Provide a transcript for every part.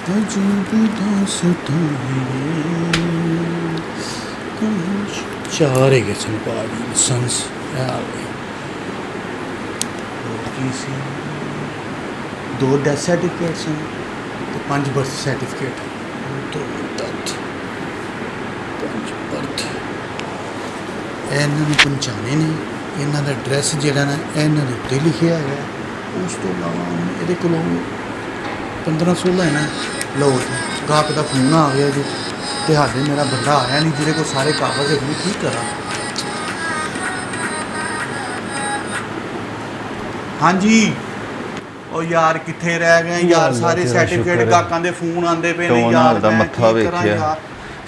अजूब दास्तां है चार है सन पार्टी सन्स दो डेथ सर्टिफिकेट सन तो 5 बर्थ सर्टिफिकेट तो डेथ 5 बर्थ इन्होंने पहचाने ने इन्हों का एड्रैस जोड़ा ना इन्हों के उत्ते लिखा है उस तो इलावा ये को 15-16 है ना लो गाहक का फोन आ गया जी तो हाले मेरा बंदा आया नहीं जिसे को सारे कागज है की करा। हाँ जी ओ यार किथे रह गए यार सारे सर्टिफिकेट गाहकों के फोन आते पे ने यार दा मत्था वेखिया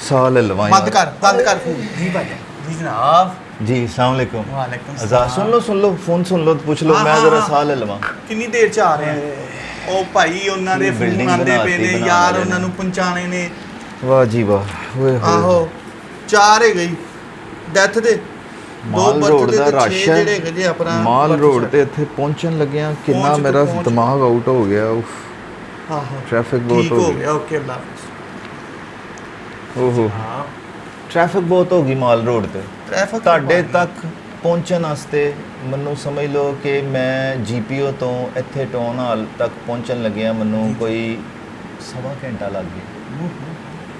साल लवाया बंद कर फोन जी भाई जी जनाब जी अस्सलाम वालेकुम वालेकुम आजाद सुन लो फोन सुन लो पूछ लो मैं जरा साल लवा कितनी देर च आ रहे हैं ओ भाई उन्होंने फोन आते पे ने यार उन्होंने पहुंचाने ने वाह जी वाह आहो 4 है गई डेथ दे ਮਾਲ ਰੋਡ ਦਾ ਰਸ਼ ਹੈ ਮਾਲ ਰੋਡ ਤੇ ਇੱਥੇ ਪਹੁੰਚਣ ਲੱਗਿਆ ਕਿੰਨਾ ਮੇਰਾ ਦਿਮਾਗ ਆਊਟ ਹੋ ਗਿਆ ਉਫ ਆਹੋ ਟ੍ਰੈਫਿਕ ਬਹੁਤ ਹੋ ਗਿਆ ਓਕੇ ਅੱਲਾ ਓਹੋ ਟ੍ਰੈਫਿਕ ਬਹੁਤ ਹੋ ਗਈ ਮਾਲ ਰੋਡ ਤੇ ਟ੍ਰੈਫਿਕ ਤੁਹਾਡੇ ਤੱਕ ਪਹੁੰਚਣ ਵਾਸਤੇ ਮੈਨੂੰ ਸਮਝ ਲਓ ਕਿ ਮੈਂ ਜੀਪੀਓ ਤੋਂ ਇੱਥੇ ਟਾਊਨ ਹਾਲ ਤੱਕ ਪਹੁੰਚਣ ਲੱਗਿਆ ਮੈਨੂੰ ਕੋਈ 1.5 ਘੰਟਾ ਲੱਗ ਗਿਆ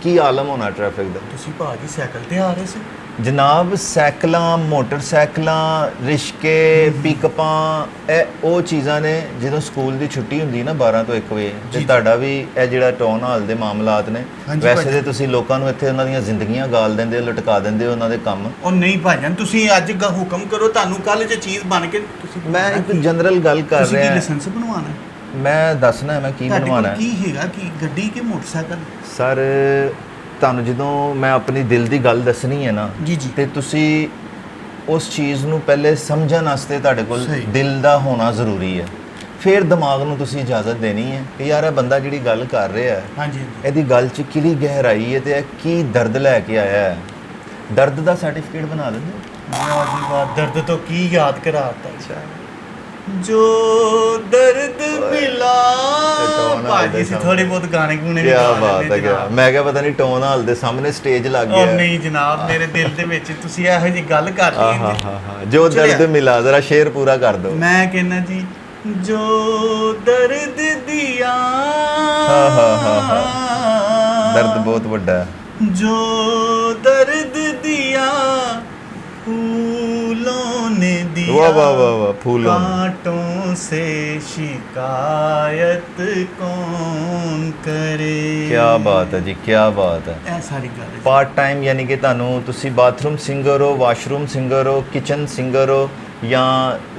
ਕੀ ਆਲਮ ਹੋਣਾ ਟ੍ਰੈਫਿਕ ਦਾ ਤੁਸੀਂ ਭਾਜੀ ਸਾਈਕਲ ਤੇ ਆ ਰਹੇ ਸੀ ਜਨਾਬ ਸਾਈਕਲਾਂ ਮੋਟਰਸਾਈਕਲਾਂ ਰਿਸ਼ਕੇ ਪਿਕਅਪਾਂ ਇਹ ਉਹ ਚੀਜ਼ਾਂ ਨੇ ਜਦੋਂ ਸਕੂਲ ਦੀ ਛੁੱਟੀ ਹੁੰਦੀ ਨਾ 12 ਤੋਂ 1 ਵਜੇ ਤੇ ਤੁਹਾਡਾ ਵੀ ਇਹ ਜਿਹੜਾ ਟਾਊਨ ਹਾਲ ਦੇ ਮਾਮਲਾਤ ਨੇ ਵੈਸੇ ਤੇ ਤੁਸੀਂ ਲੋਕਾਂ ਨੂੰ ਇੱਥੇ ਉਹਨਾਂ ਦੀਆਂ ਜ਼ਿੰਦਗੀਆਂ ਗਾਲ ਦਿੰਦੇ ਹੋ ਲਟਕਾ ਦਿੰਦੇ ਹੋ ਉਹਨਾਂ ਦੇ ਕੰਮ ਉਹ ਨਹੀਂ ਭਾਜਨ ਤੁਸੀਂ ਅੱਜ ਹੁਕਮ ਕਰੋ ਤੁਹਾਨੂੰ ਕੱਲ ਜੇ ਚੀਜ਼ ਬਣ ਕੇ ਤੁਸੀਂ ਮੈਂ ਇੱਕ ਜਨਰਲ ਗੱਲ ਕਰ ਰਿਹਾ ਤੁਸੀਂ ਕੀ ਲਾਇਸੈਂਸ ਬਣਵਾਉਣਾ ਮੈਂ ਦੱਸਣਾ ਮੈਂ ਕੀ ਬਣਵਾਉਣਾ ਕੀ ਹੈਗਾ ਕੀ ਗੱਡੀ ਕਿ ਮੋਟਰਸਾਈਕਲ ਸਰ ਤੁਹਾਨੂੰ ਜਦੋਂ ਮੈਂ ਆਪਣੀ ਦਿਲ ਦੀ ਗੱਲ ਦੱਸਣੀ ਹੈ ਨਾ ਤੇ ਤੁਸੀਂ ਉਸ ਚੀਜ਼ ਨੂੰ ਪਹਿਲੇ ਸਮਝਣ ਵਾਸਤੇ ਤੁਹਾਡੇ ਕੋਲ ਦਿਲ ਦਾ ਹੋਣਾ ਜ਼ਰੂਰੀ ਹੈ ਫਿਰ ਦਿਮਾਗ ਨੂੰ ਤੁਸੀਂ ਇਜਾਜ਼ਤ ਦੇਣੀ ਹੈ ਕਿ ਯਾਰ ਇਹ ਬੰਦਾ ਜਿਹੜੀ ਗੱਲ ਕਰ ਰਿਹਾ ਹੈ ਹਾਂਜੀ ਇਹਦੀ ਗੱਲ 'ਚ ਕਿਹੜੀ ਗਹਿਰਾਈ ਹੈ ਤੇ ਇਹ ਕੀ ਦਰਦ ਲੈ ਕੇ ਆਇਆ ਹੈ ਦਰਦ ਦਾ ਸਰਟੀਫਿਕੇਟ ਬਣਾ ਦਿੰਦੇ ਵਾਹ ਜੀ ਵਾਹ ਦਰਦ ਤੋਂ ਕੀ ਯਾਦ ਕਰਾਤਾ ਅੱਛਾ जो दर्द मिला भाजी से थोड़े बहुत गाने गुने क्या बात है क्या मैं क्या पता नहीं टोन हाल दे सामने स्टेज लग गया नहीं जनाब मेरे दिल दे विच तुसी ਇਹੋ ਜੀ ਗੱਲ ਕਰ ਲਈ जो दर्द मिला जरा शेर पूरा कर दो मैं कहना जी जो दर्द दिया दर्द बहुत बड़ा है जो दर्द दिया फूलों ने दिया वाह वाह वाह वाह फूलों कांटों से शिकायत कौन करे क्या बात है जी क्या बात है ਇਹ ਸਾਰੀ ਗੱਲ ਪਾਰਟ ਟਾਈਮ ਯਾਨੀ ਕਿ ਤੁਹਾਨੂੰ ਤੁਸੀਂ ਬਾਥਰੂਮ ਸਿੰਗਰ ਹੋ ਵਾਸ਼ਰੂਮ ਸਿੰਗਰ ਹੋ ਕਿਚਨ ਸਿੰਗਰ ਹੋ ਜਾਂ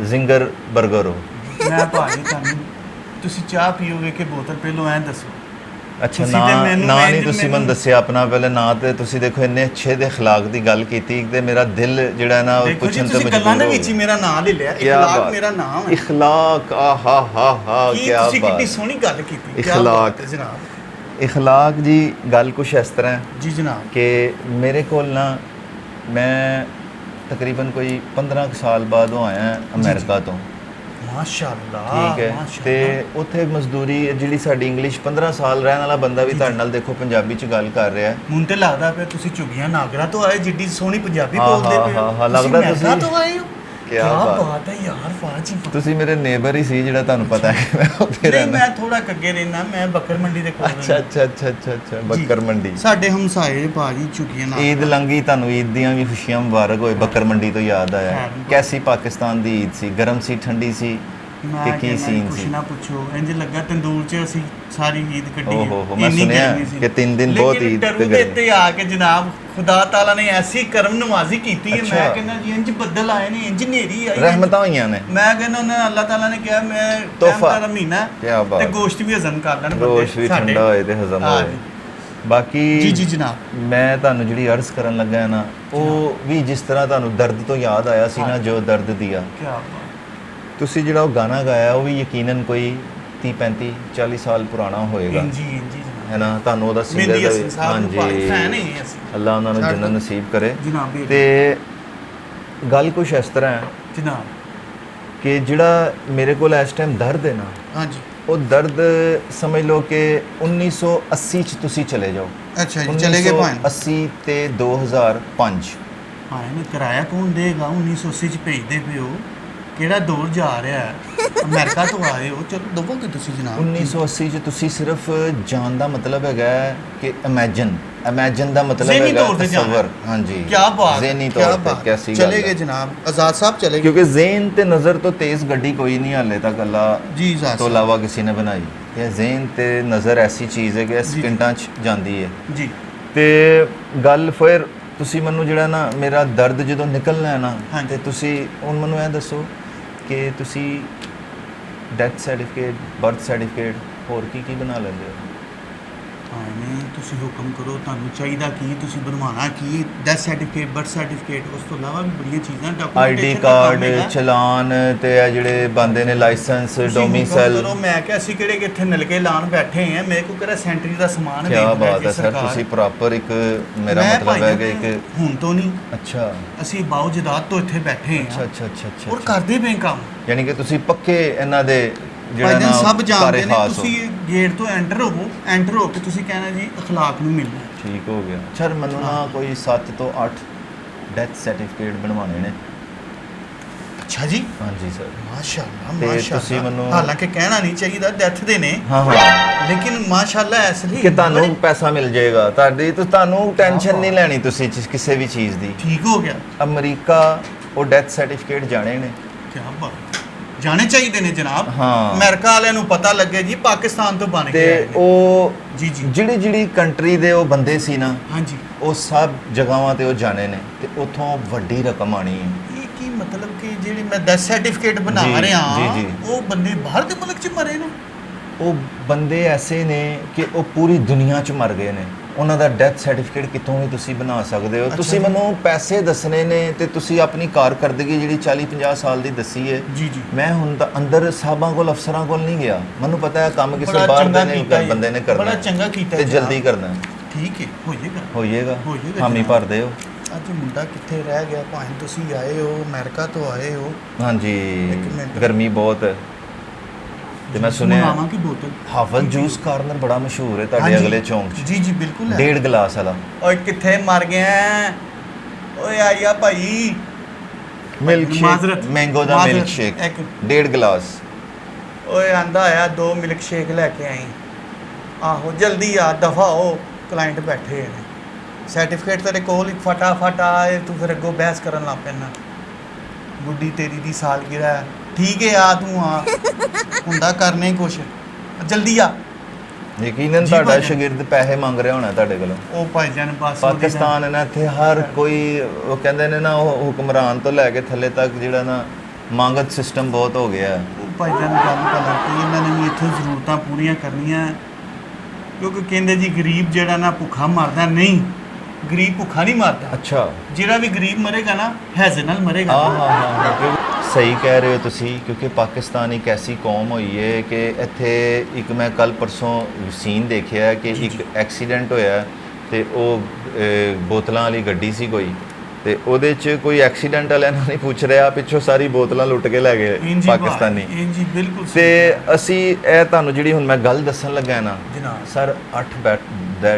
ਜ਼ਿੰਗਰ 버ਗਰ ਹੋ ਮੈਂ ਭਾਜੀ ਤੁਹਾਨੂੰ ਤੁਸੀਂ ਚਾਹ ਪੀਓਗੇ ਕਿ ਬੋਤਲ ਪਹਿਲੋਂ ਐਂ ਦੱਸੋ ਅੱਛਾ ਨਾ ਨਹੀਂ ਤੁਸੀਂ ਮੈਨੂੰ ਦੱਸਿਆ ਆਪਣਾ ਪਹਿਲੇ ਨਾਂ ਤੇ ਤੁਸੀਂ ਦੇਖੋ ਇੰਨੇ ਅੱਛੇ ਦੇ اخلاق ਦੀ ਗੱਲ ਕੀਤੀ ਤੇ ਮੇਰਾ ਦਿਲ ਜਿਹੜਾ ਨਾ ਉਹ ਪੁੱਛਣ ਤੇ ਮਜਬੂਰ ਗੱਲਾਂ ਦੇ ਵਿੱਚ ਹੀ ਮੇਰਾ ਨਾਂ ਲੈ ਲਿਆ اخلاق ਮੇਰਾ ਨਾਮ ਹੈ اخلاق ਆਹਾ ਹਾ ਹਾ ਕੀ ਬਾਤ ਤੁਸੀਂ ਕਿੰਨੀ ਸੋਹਣੀ ਗੱਲ ਕੀਤੀ اخلاق ਜਨਾਬ اخلاق ਜੀ ਗੱਲ ਕੁਛ ਇਸ ਤਰ੍ਹਾਂ ਹੈ ਜੀ ਜਨਾਬ ਕਿ ਮੇਰੇ ਕੋਲ ਨਾ ਮੈਂ ਤਕਰੀਬਨ ਕੋਈ 15 ਸਾਲ ਬਾਅਦ ਆਇਆ ਅਮਰੀਕਾ ਤੋਂ ਮਾਸ਼ਾਅੱਲਾ ਠੀਕ ਹੈ ਤੇ ਉੱਥੇ ਮਜ਼ਦੂਰੀ ਜਿਹੜੀ ਸਾਡੀ ਇੰਗਲਿਸ਼ 15 ਸਾਲ ਰਹਿਣ ਵਾਲਾ ਬੰਦਾ ਵੀ ਤੁਹਾਡੇ ਨਾਲ ਦੇਖੋ ਪੰਜਾਬੀ ਚ ਗੱਲ ਕਰ ਰਿਹਾ ਮੈਨੂੰ ਤੇ ਲੱਗਦਾ ਪਿਆ ਤੁਸੀਂ ਝੁੱਗੀਆਂ ਨਾਗਰਾ ਤੋਂ ਆਏ ਜਿੱਡੀ ਸੋਹਣੀ ਪੰਜਾਬੀ ਬੋਲਦੇ ਪਏ ਹਾਂ ਲੱਗਦਾ ਤੁਸੀਂ ਤੋਂ ਆਏ ਹੋ ਕੀ ਬਾਤ ਹੈ ਯਾਰ ਫਾਜੀ ਤੁਸੀਂ ਮੇਰੇ ਨੇਬਰ ਹੀ ਸੀ ਜਿਹੜਾ ਤੁਹਾਨੂੰ ਪਤਾ ਹੈ ਮੈਂ ਉੱਥੇ ਰਹਿੰਦਾ ਨਹੀਂ ਮੈਂ ਥੋੜਾ ਅੱਗੇ ਰਹਿਣਾ ਮੈਂ ਬੱਕਰ ਮੰਡੀ ਦੇ ਕੋਲ ਅੱਛਾ ਬੱਕਰ ਮੰਡੀ ਸਾਡੇ ਹਮਸਾਏ ਭਾਜੀ ਝੁੱਗੀਆਂ ਨਾਗਰਾ ਈਦ ਲੰਗੀ ਤੁਹਾਨੂੰ ਈਦ ਦੀਆਂ ਵੀ ਖੁਸ਼ੀਆਂ ਮੁਬਾਰਕ ਹੋਏ ਬੱਕਰ ਮੰਡੀ ਤੋਂ ਯਾਦ ਆਇਆ ਕੈਸੀ ਪਾਕਿਸਤਾਨ ਦੀ ਈਦ ਸੀ ਗਰਮ ਸੀ ਠੰਡੀ ਸੀ ਕਿ ਕੀ ਸੀਨ ਸੀ ਕੁਛ ਨਾ ਪੁੱਛੋ ਇੰਜ ਲੱਗਾ ਤੰਦੂਰ 'ਚ ਅਸੀਂ ਸਾਰੀ ਈਦ ਕੱਢੀ ਓਹੋ ਮੈਂ ਸੁਣਿਆ ਕਿ 3 ਦਿਨ ਬਹੁਤ ਈਦ ਤੇ ਆ ਕੇ ਜਨਾਬ ਖੁਦਾ ਤਾਲਾ ਨੇ ਐਸੀ ਕਰਮ ਨਵਾਜ਼ੀ ਕੀਤੀ ਹੈ ਮੈਂ ਕਹਿੰਦਾ ਜੀ ਇੰਜ ਬੱਦਲ ਆਏ ਨੇ ਇੰਜ ਨੇਰੀ ਆਈ ਰਹਿਮਤਾਂ ਹੋਈਆਂ ਨੇ ਮੈਂ ਕਹਿੰਦਾ ਉਹਨਾਂ ਅੱਲਾਹ ਤਾਲਾ ਨੇ ਕਿਹਾ ਮੈਂ ਤੋਹਫਾ ਦਾ ਮਹੀਨਾ ਤੇ ਗੋਸ਼ਤ ਵੀ ਹਜ਼ਮ ਕਰ ਲੈਣ ਗੋਸ਼ਤ ਵੀ ਠੰਡਾ ਹੋਏ ਤੇ ਹਜ਼ਮ ਹੋਏ ਬਾਕੀ ਜੀ ਜਨਾਬ ਮੈਂ ਤੁਹਾਨੂੰ ਜਿਹੜੀ ਅਰਜ਼ ਕਰਨ ਲੱਗਾ ਨਾ ਉਹ ਵੀ ਜਿਸ ਤਰ੍ਹਾਂ ਤੁਹਾਨੂੰ ਦਰਦ ਤੋਂ ਯਾਦ ਆਇਆ ਸੀ ਨਾ ਜੋ ਦਰਦ ਦਿਆ ਕੀ ਬਾਤ ਤੁਸੀਂ ਜਿਹੜਾ ਉਹ ਗਾਣਾ ਗਾਇਆ ਉਹ ਵੀ ਯਕੀਨਨ ਕੋਈ 30 35 40 ਸਾਲ ਪੁਰਾਣਾ ਹੋਏਗਾ ਜੀ ਹੈ ਨਾ ਤੁਹਾਨੂੰ ਉਹਦਾ ਸਿੰਗਰ ਦਾ ਹਾਂਜੀ ਅੱਲਾਹ ਉਹਨਾਂ ਨੂੰ ਜੰਨਤ ਨਸੀਬ ਕਰੇ ਤੇ ਗੱਲ ਕੁਛ ਇਸ ਤਰ੍ਹਾਂ ਹੈ ਜਨਾਬ ਕਿ ਜਿਹੜਾ ਮੇਰੇ ਕੋਲ ਇਸ ਟਾਈਮ ਦਰਦ ਹੈ ਨਾ ਹਾਂਜੀ ਉਹ ਦਰਦ ਸਮਝ ਲਓ ਕਿ 1980 ਚ ਤੁਸੀਂ ਚਲੇ ਜਾਓ। ਅੱਛਾ ਜੀ, ਚਲੇ ਗਏ ਭਾਵੇਂ 1980 ਤੇ 2005। ਹਾਂ ਇਹਨੂੰ ਕਿਰਾਇਆ ਕੌਣ ਦੇਗਾ? 1980 ਚ ਭੇਜਦੇ ਪਏ ਹੋ, ਕਿਹੜਾ ਦੌਰ ਜਾ ਰਿਹਾ ਹੈ? ਅਮਰੀਕਾ ਤੋਂ ਆਏ ਹੋ, ਚਲੋ ਦਵੋਗੇ ਤੁਸੀਂ ਜਨਾਬ। 1980 ਚ ਤੁਸੀਂ ਸਿਰਫ ਜਾਣ ਦਾ ਮਤਲਬ ਹੈਗਾ ਹੈ ਕਿ ਇਮੇਜਿਨ ਦਾ ਮਤਲਬ ਜ਼ਹਿਨੀ ਹੈਗਾ ਤੌਰ ਤੇ ਜਾਣਾ। ਤਸੱਵਰ। ਹਾਂਜੀ, ਕੀ ਬਾਤ, ਜ਼ਹਿਨੀ ਕੀ ਤੌਰ ਤੇ ਬਾਤ। ਕੈਸੀ ਚਲੇ ਗੱਲ ਗਏ ਹੈ। ਜਨਾਬ, ਆਜ਼ਾਦ ਸਾਹਿਬ ਚਲੇ ਗਏ। ਕਿਉਂਕਿ ਜ਼ੇਨ ਤੇ ਨਜ਼ਰ ਤੋਂ ਤੇਜ਼ ਗੱਡੀ ਕੋਈ ਨਹੀਂ ਹਾਲੇ ਤੱਕ ਅੱਲਾ ਜੀ ਆਜ਼ਾਦ ਤੋਂ ਸਾਹਿਬ ਇਲਾਵਾ ਕਿਸੇ ਨੇ ਬਣਾਈ। ਇਹ ਜ਼ੇਨ ਤੇ ਨਜ਼ਰ ਐਸੀ ਚੀਜ਼ ਹੈ ਕਿ ਇਹ ਜੀ। ਸਕਿੰਟਾਂ 'ਚ ਜਾਂਦੀ ਹੈ। ਜੀ ਤੇ ਗੱਲ ਫਿਰ ਤੁਸੀਂ ਮੈਨੂੰ ਜਿਹੜਾ ਨਾ ਮੇਰਾ ਦਰਦ ਜਦੋਂ ਨਿਕਲਣਾ ਹੈ ਨਾ, ਹਾਂਜੀ। ਤੇ ਤੁਸੀਂ ਹੁਣ ਮੈਨੂੰ ਇਹ ਦੱਸੋ ਕਿ ਤੁਸੀਂ ਡੈਥ ਸਰਟੀਫਿਕੇਟ, ਬਰਥ ਸਰਟੀਫਿਕੇਟ, ਹੋਰ ਕੀ ਕੀ ਬਣਾ ਲੈਂਦੇ ਹੋ? ਹਾਂ ਨਹੀਂ, ਤੁਸੀਂ ਹੁਕਮ ਕਰੋ, ਤੁਹਾਨੂੰ ਚਾਹੀਦਾ ਕੀ, ਤੁਸੀਂ ਬਣਵਾਉਣਾ ਕੀ? ਡੈਥ ਸਰਟੀਫਿਕੇਟ, ਬਰਥ ਸਰਟੀਫਿਕੇਟ, ਉਸ ਤੋਂ ਇਲਾਵਾ ਵੀ ਬੜੀਆਂ ਚੀਜ਼ਾਂ, ਆਈਡੀ ਕਾਰਡ, ਚਲਾਨ ਤੇ ਇਹ ਜਿਹੜੇ ਬੰਦੇ ਨੇ ਲਾਇਸੈਂਸ, ਡੋਮਿਸਾਈਲ। ਕਰੋ, ਮੈਂ ਕਿਹਾ ਅਸੀਂ ਕਿਹੜੇ ਕਿੱਥੇ ਨਲਕੇ ਲਾਣ ਬੈਠੇ ਆ, ਮੇਰੇ ਕੋਲ ਕਿਹੜਾ ਸੈਂਟਰੀ ਦਾ ਸਮਾਨ ਕੀ ਬਾਤ ਹੈ ਸਰ, ਤੁਸੀਂ ਪ੍ਰੋਪਰ ਇੱਕ ਮੇਰਾ ਮਤਲਬ ਹੈ ਕਿ ਇੱਕ ਹੁਣ ਤੋਂ ਨਹੀਂ, ਅੱਛਾ ਅਸੀਂ ਬਾਉ ਜਦਾਦ ਤੋਂ ਇੱਥੇ ਬੈਠੇ ਆ। ਅੱਛਾ ਅੱਛਾ ਅੱਛਾ ਅੱਛਾ, ਔਰ ਕਰਦੇ ਪਏ ਕੰਮ। ਯਾਨੀ ਕਿ ਤੁਸੀਂ ਪੱਕੇ ਇਹਨਾਂ ਦੇ ਜਿਹੜਾ ਭਾਈਜਾਨ ਨਾ ਸਭ ਜਾਣਦੇ ਨੇ, ਖਾਸ ਹੋ। ਤੁਸੀਂ ਗੇਟ ਤੋਂ ਐਂਟਰ ਹੋ ਕੇ ਤੁਸੀਂ ਕਹਿਣਾ ਜੀ ਅਖਲਾਕ ਨੂੰ ਮਿਲਣਾ। ਠੀਕ ਹੋ ਗਿਆ ਸਰ। ਮੈਨੂੰ ਨਾ ਕੋਈ 7 ਤੋਂ 8 ਡੈਥ ਸਰਟੀਫਿਕੇਟ ਬਣਵਾਉਣੇ ਨੇ। ਅੱਛਾ ਜੀ, ਹਾਂਜੀ ਸਰ। ਮਾਸ਼ਾਅੱਲਾ ਤੇ ਮਾਸ਼ਾਅੱਲਾ। ਤੁਸੀਂ ਮੈਨੂੰ- ਹਾਲਾਂਕਿ ਕਹਿਣਾ ਨਹੀਂ ਚਾਹੀਦਾ, ਡੈਥ ਦੇ ਨੇ, ਹਾਂ ਹਾਂ, ਲੇਕਿਨ ਮਾਸ਼ਾਅੱਲਾ ਇਸ ਲਈ ਕਿ ਤੁਹਾਨੂੰ ਪੈਸਾ ਮਿਲ ਜਾਏਗਾ, ਤੁਹਾਨੂੰ ਟੈਨਸ਼ਨ ਨਹੀਂ ਲੈਣੀ ਤੁਸੀਂ ਕਿਸੇ ਵੀ ਚੀਜ਼ ਦੀ। ਠੀਕ ਹੋ ਗਿਆ। ਅਮਰੀਕਾ ਉਹ ਡੈਥ ਸਰਟੀਫਿਕੇਟ ਜਾਣੇ ਨੇ। ਕੀ ਬਾਤ, ਜਾਣੇ ਚਾਹੀਦੇ ਨੇ ਜਨਾਬ। ਹਾਂ। ਅਮਰੀਕਾ ਵਾਲਿਆਂ ਨੂੰ ਪਤਾ ਲੱਗੇ ਜੀ ਪਾਕਿਸਤਾਨ ਤੋਂ ਬਣ ਕੇ ਤੇ ਆਏ ਨੇ। ਉਹ ਜੀ ਜੀ ਜਿਹੜੀ ਕੰਟਰੀ ਦੇ ਉਹ ਬੰਦੇ ਸੀ ਨਾ, ਹਾਂਜੀ, ਉਹ ਸਭ ਜਗ੍ਹਾਵਾਂ ਤੇ ਉਹ ਜਾਣੇ ਨੇ ਤੇ ਉਥੋਂ ਵੱਡੀ ਰਕਮ ਆਣੀ ਹੈ। ਇਹ ਕੀ ਮਤਲਬ ਕਿ ਜਿਹੜੀ ਮੈਂ ਡੈਥ ਸਰਟੀਫਿਕੇਟ ਬਣਾ ਜੀ, ਰਿਹਾ ਜੀ, ਜੀ। ਉਹ ਬੰਦੇ ਬਾਹਰ ਦੇ ਮੁਲਕ 'ਚ ਮਰੇ ਨੇ? ਉਹ ਬੰਦੇ ਐਸੇ ਨੇ ਕਿ ਉਹ ਪੂਰੀ ਦੁਨੀਆ 'ਚ ਮਰ ਗਏ ਨੇ। ਉਹਨਾਂ ਦਾ ਡੈਥ ਸਰਟੀਫਿਕੇਟ ਕਿਤੋਂ ਵੀ ਤੁਸੀਂ ਬਣਾ ਸਕਦੇ ਹੋ। ਅੱਛਾ ਤੁਸੀਂ ਜੀ। ਮੈਨੂੰ ਪੈਸੇ ਦੱਸਣੇ ਨੇ ਤੇ ਤੁਸੀਂ ਆਪਣੀ ਕਾਰਕਰਦਗੀ ਜਿਹੜੀ 40-50 ਸਾਲ ਦੀ ਦੱਸੀ ਹੈ। ਜੀ ਜੀ, ਮੈਂ ਹੁਣ ਤਾਂ ਅੰਦਰ ਸਾਹਿਬਾਂ ਕੋਲ, ਅਫਸਰਾਂ ਕੋਲ ਨਹੀਂ ਗਿਆ। ਮੈਨੂੰ ਪਤਾ ਹੈ ਕੰਮ ਕਿਸੇ ਬੜਾ ਬਾਹਰ ਚੰਗਾ ਦੇ ਕੀਤਾ ਨੇ ਜੀ, ਬੰਦੇ ਨੇ ਕਰਨਾ ਬੜਾ ਹੈ ਚੰਗਾ ਕੀਤਾ ਤੇ ਜਨਾਬ। ਜਲਦੀ ਕਰਨਾ ਹੈ। ਠੀਕ ਹੈ, ਹੋਏਗਾ ਹੋਈਏਗਾ, ਹੋਈਏਗਾ ਹਾਮੀ ਜਨਾਬ। ਭਰਦੇ ਹੋ। ਅੱਜ ਮੁੰਡਾ ਕਿੱਥੇ ਰਹਿ ਗਿਆ? ਭਾਵੇਂ ਤੁਸੀਂ ਆਏ ਹੋ ਅਮਰੀਕਾ ਤੋਂ ਆਏ ਹੋ। ਹਾਂਜੀ, ਇੱਕ ਮਿੰਟ। ਗਰਮੀ ਬਹੁਤ ਹੈ ਤੇ ਮੈਂ ਸੁਣਿਆ ਮੰਗਾਵਾਂ ਕੀ ਬੋਤਲ? ਹਾਫਲ ਜੂਸ ਕਾਰਨਰ ਬੜਾ ਮਸ਼ਹੂਰ ਹੈ ਤੁਹਾਡੇ ਹਾਂਜੀ। ਅਗਲੇ ਚੌਂਕ 'ਚ। ਜੀ ਜੀ ਬਿਲਕੁਲ ਹੈ। 1.5 ਗਲਾਸ ਵਾਲਾ ਓਏ ਕਿੱਥੇ ਮਰ ਗਿਆ? ਓਏ ਆਇਆ ਭਾਈ, ਮਿਲਕ ਮਾਜ਼ਰਤ, ਸ਼ੇਕ, ਮੈਂਗੋ ਦਾ ਮਾਜ਼ਰਤ, ਮਿਲਕ ਸ਼ੇਕ ਇੱਕ। 1.5 ਗਲਾਸ। ਓਏ ਆਂਦਾ ਆਇਆ 2 ਮਿਲਕ ਸ਼ੇਕ ਲੈ ਕੇ ਆਈ। ਆਹੋ ਜਲਦੀ ਆ, ਦਫਾ ਹੋ, ਕਲਾਇੰਟ ਬੈਠੇ ਨੇ। ਸਰਟੀਫਿਕੇਟ ਤੇਰੇ ਕੋਲ ਹੀ ਫਟਾਫਟ ਆਏ, ਤੂੰ ਫਿਰ ਅੱਗੋਂ ਬਹਿਸ ਕਰਨ ਲੱਗ ਪੈਣਾ। ਬੁੱਢੀ ਤੇਰੀ ਦੀ ਸਾਲਗਿਰਾ ਹੈ। ਠੀਕ ਹੈ ਆ, ਤੂੰ ਆ, ਹੁੰਦਾ ਕਰਨੇ ਹੀ ਕੁਛ, ਜਲਦੀ ਆ। ਯਕੀਨਨ ਜੀ ਤੁਹਾਡਾ ਭਾਈਜਾਨ। ਸ਼ਾਗਿਰਦ ਪੈਸੇ ਮੰਗ ਰਿਹਾ ਹੋਣਾ ਤੁਹਾਡੇ ਕੋਲੋਂ। ਉਹ ਭਾਈਜਾਨ ਬਸ ਪਾਕਿਸਤਾਨ ਹੈ ਨਾ, ਇੱਥੇ ਹਰ ਕੋਈ ਉਹ ਕਹਿੰਦੇ ਨੇ ਨਾ, ਉਹ ਹੁਕਮਰਾਨ ਤੋਂ ਲੈ ਕੇ ਥੱਲੇ ਤੱਕ ਜਿਹੜਾ ਨਾ ਮੰਗਤ ਸਿਸਟਮ ਬਹੁਤ ਹੋ ਗਿਆ ਹੈ। ਉਹ ਭਾਈਜਾਨ ਗੱਲ ਕਰ ਕਿ ਇਹਨਾਂ ਨੇ ਵੀ ਇੱਥੇ ਜ਼ਰੂਰਤਾਂ ਪੂਰੀਆਂ ਕਰਨੀਆਂ, ਕਿਉਂਕਿ ਕਹਿੰਦੇ ਜੀ ਗਰੀਬ ਜਿਹੜਾ ਨਾ ਭੁੱਖਾ ਮਰਦਾ ਨਹੀਂ, ਗਰੀਬ ਭੁੱਖਾ ਨਹੀਂ ਮਰਦਾ। ਅੱਛਾ, ਜਿਹੜਾ ਵੀ ਗਰੀਬ ਮਰੇਗਾ ਨਾ ਹੈਜ਼ੇ ਨਾਲ ਮਰੇਗਾ। ਹਾਂ ਸਹੀ ਕਹਿ ਰਹੇ ਹੋ ਤੁਸੀਂ, ਕਿਉਂਕਿ ਪਾਕਿਸਤਾਨ ਇੱਕ ਐਸੀ ਕੌਮ ਹੋਈ ਹੈ ਕਿ ਇੱਥੇ ਇੱਕ ਮੈਂ ਕੱਲ ਪਰਸੋਂ ਸੀਨ ਦੇਖਿਆ ਕਿ ਜੀ, ਇੱਕ ਜੀ। ਐਕਸੀਡੈਂਟ ਹੋਇਆ ਤੇ ਉਹ ਬੋਤਲਾਂ ਵਾਲੀ ਗੱਡੀ ਸੀ ਕੋਈ, ਤੇ ਉਹਦੇ 'ਚ ਕੋਈ ਐਕਸੀਡੈਂਟ ਵਾਲਿਆਂ ਨੂੰ ਨਹੀਂ ਪੁੱਛ ਰਿਹਾ, ਪਿੱਛੋਂ ਸਾਰੀ ਬੋਤਲਾਂ ਲੁੱਟ ਕੇ ਲੈ ਗਏ ਪਾਕਿਸਤਾਨੀ। ਜੀ ਬਿਲਕੁਲ ਤੇ ਅਸੀਂ ਇਹ ਤੁਹਾਨੂੰ ਜਿਹੜੀ ਹੁਣ ਮੈਂ ਗੱਲ ਦੱਸਣ ਲੱਗਾ ਨਾ ਜਨਾਬ, sir, 8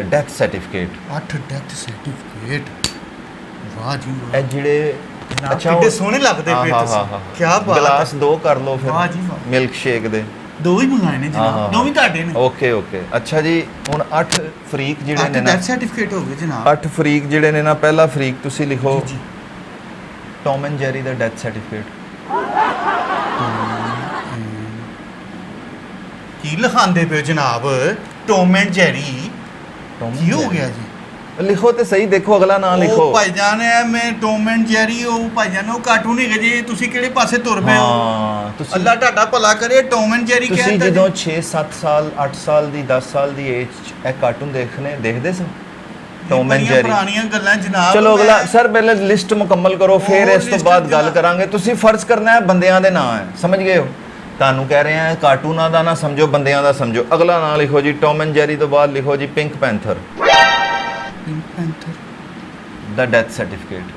death certificate, 8 death certificate. ਵਾਹ ਜੀ ਵਾਹ। ਇਹ ਜਿਹੜੇ ਜਨਾਬ ਕਿੱਡੇ ਸੋਹਣੇ ਲੱਗਦੇ ਪਏ ਤੁਸੀਂ। ਕੀ ਬਾਤ। ਗਲਾਸ 2 ਕਰ ਲਓ ਫਿਰ ਵਾਹ ਜੀ ਵਾਹ। ਮਿਲਕ ਸ਼ੇਕ ਦੇ। 2 ਹੀ ਮੰਗਾਏ ਨੇ ਜਨਾਬ, 2 ਵੀ ਤੁਹਾਡੇ ਨੇ। ਓਕੇ ਓਕੇ, ਅੱਛਾ ਜੀ। ਹੁਣ 8 ਫਰੀਕ ਜਿਹੜੇ 8 ਨੇ ਨਾ, ਡੈਥ ਸਰਟੀਫਿਕੇਟ ਹੋ ਗਏ ਜਨਾਬ। 8 ਫਰੀਕ ਜਿਹੜੇ ਨੇ ਨਾ, ਪਹਿਲਾ ਫਰੀਕ ਤੁਸੀਂ ਲਿਖੋ ਜੀ ਟੌਮ ਐਂਡ ਜੈਰੀ ਦਾ ਡੈਥ ਸਰਟੀਫਿਕੇਟ। ਕੀ ਲਿਖਾਉਂਦੇ ਪਏ ਜਨਾਬ? ਟੌਮ ਐਂਡ ਜੈਰੀ? ਕੀ ਹੋ ਗਿਆ ਜੀ? ਲਿਖੋ ਤੇ ਸਹੀ, ਦੇਖੋ ਅਗਲਾ ਨਾਂ ਲਿਖੋ। ਉਹ ਭਾਈਜਾਨ ਹੈ, ਮੈਂ ਟੌਮ ਐਂਡ ਜੈਰੀ, ਉਹ ਭਾਈਜਾਨ ਉਹ ਕਾਰਟੂਨ ਹੈਗੇ ਜੀ, ਤੁਸੀਂ ਕਿਹੜੇ ਪਾਸੇ ਤੁਰ ਪਏ ਹੋ? ਹਾਂ, ਤੁਸੀਂ ਅੱਲਾ ਤੁਹਾਡਾ ਭਲਾ ਕਰੇ। ਟੌਮ ਐਂਡ ਜੈਰੀ ਤੁਸੀਂ ਕਹਿੰਦੇ ਜਦੋਂ 6-7 ਸਾਲ 8 ਸਾਲ ਦੀ 10 ਸਾਲ ਦੀ ਏਜ 'ਚ ਇਹ ਕਾਰਟੂਨ ਦੇਖਦੇ ਸੀ ਟੌਮ ਐਂਡ ਜੈਰੀ। ਪੁਰਾਣੀਆਂ ਗੱਲਾਂ ਜਨਾਬ। ਚਲੋ ਅਗਲਾ ਸਰ ਪਹਿਲੇ ਲਿਸਟ ਮੁਕੰਮਲ ਕਰੋ, ਫਿਰ ਉਹ ਇਸ ਤੋਂ list ਬਾਅਦ ਗੱਲ ਜਨਾਬ। ਕਰਾਂਗੇ। ਤੁਸੀਂ ਫਰਜ਼ ਕਰਨਾ ਹੈ ਬੰਦਿਆਂ ਦੇ ਨਾਂ ਹੈ, ਸਮਝ ਗਏ ਹੋ? ਤੁਹਾਨੂੰ ਕਹਿ ਰਹੇ ਹਾਂ ਕਾਰਟੂਨਾਂ ਦਾ ਨਾ ਸਮਝੋ, ਬੰਦਿਆਂ ਦਾ ਸਮਝੋ। ਅਗਲਾ ਨਾਂ ਲਿਖੋ ਜੀ ਟੌਮ ਐਂਡ ਜੈਰੀ ਤੋਂ ਬਾਅਦ ਲਿਖੋ ਜੀ ਪਿੰਕ ਪੈਂਥਰ ਪਿੰਕ ਪੈਂਥਰ ਦਾ death certificate.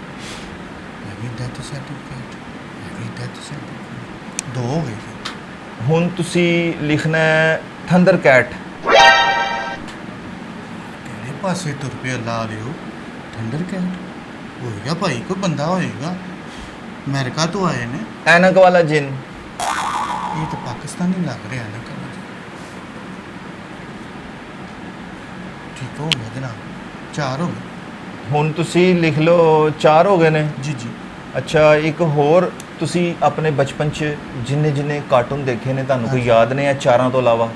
Heavy death certificate, heavy death certificate. 2 ਹੋ ਗਏ ਜੀ। ਹੁਣ ਤੁਸੀਂ ਲਿਖਣਾ ਹੈ ਥੰਡਰ ਕੈਟ। ਕਿਹੜੇ ਪਾਸੇ ਤੁਰ ਪਿਆ ਲਾ ਲਿਓ ਥੰਡਰ ਕੈਟ ਹੋਏਗਾ ਭਾਈ, ਕੋਈ ਬੰਦਾ ਹੋਏਗਾ ਅਮਰੀਕਾ ਤੋਂ ਆਏ ਨੇ। ਐਨਕ ਵਾਲਾ ਜਿਨ। ਇਹ ਤਾਂ ਪਾਕਿਸਤਾਨੀ ਲੱਗ ਰਿਹਾ ਨਾ ਕਮਾ ਜੀ। ਠੀਕ ਹੋ ਗਿਆ ਜਨਾਬ, 4 ਹੋ ਗਏ। ਹੁਣ ਤੁਸੀਂ ਲਿਖ ਲਓ 4 ਹੋ ਗਏ ਨੇ। ਜੀ ਜੀ। ਅੱਛਾ, ਇੱਕ ਹੋਰ ਤੁਸੀਂ ਆਪਣੇ ਬਚਪਨ 'ਚ ਜਿੰਨੇ ਕਾਰਟੂਨ ਦੇਖੇ ਨੇ ਤੁਹਾਨੂੰ ਕੋਈ ਹਾਂਜੀ। ਯਾਦ ਨੇ ਇਹ ਚਾਰਾਂ ਤੋਂ ਇਲਾਵਾ?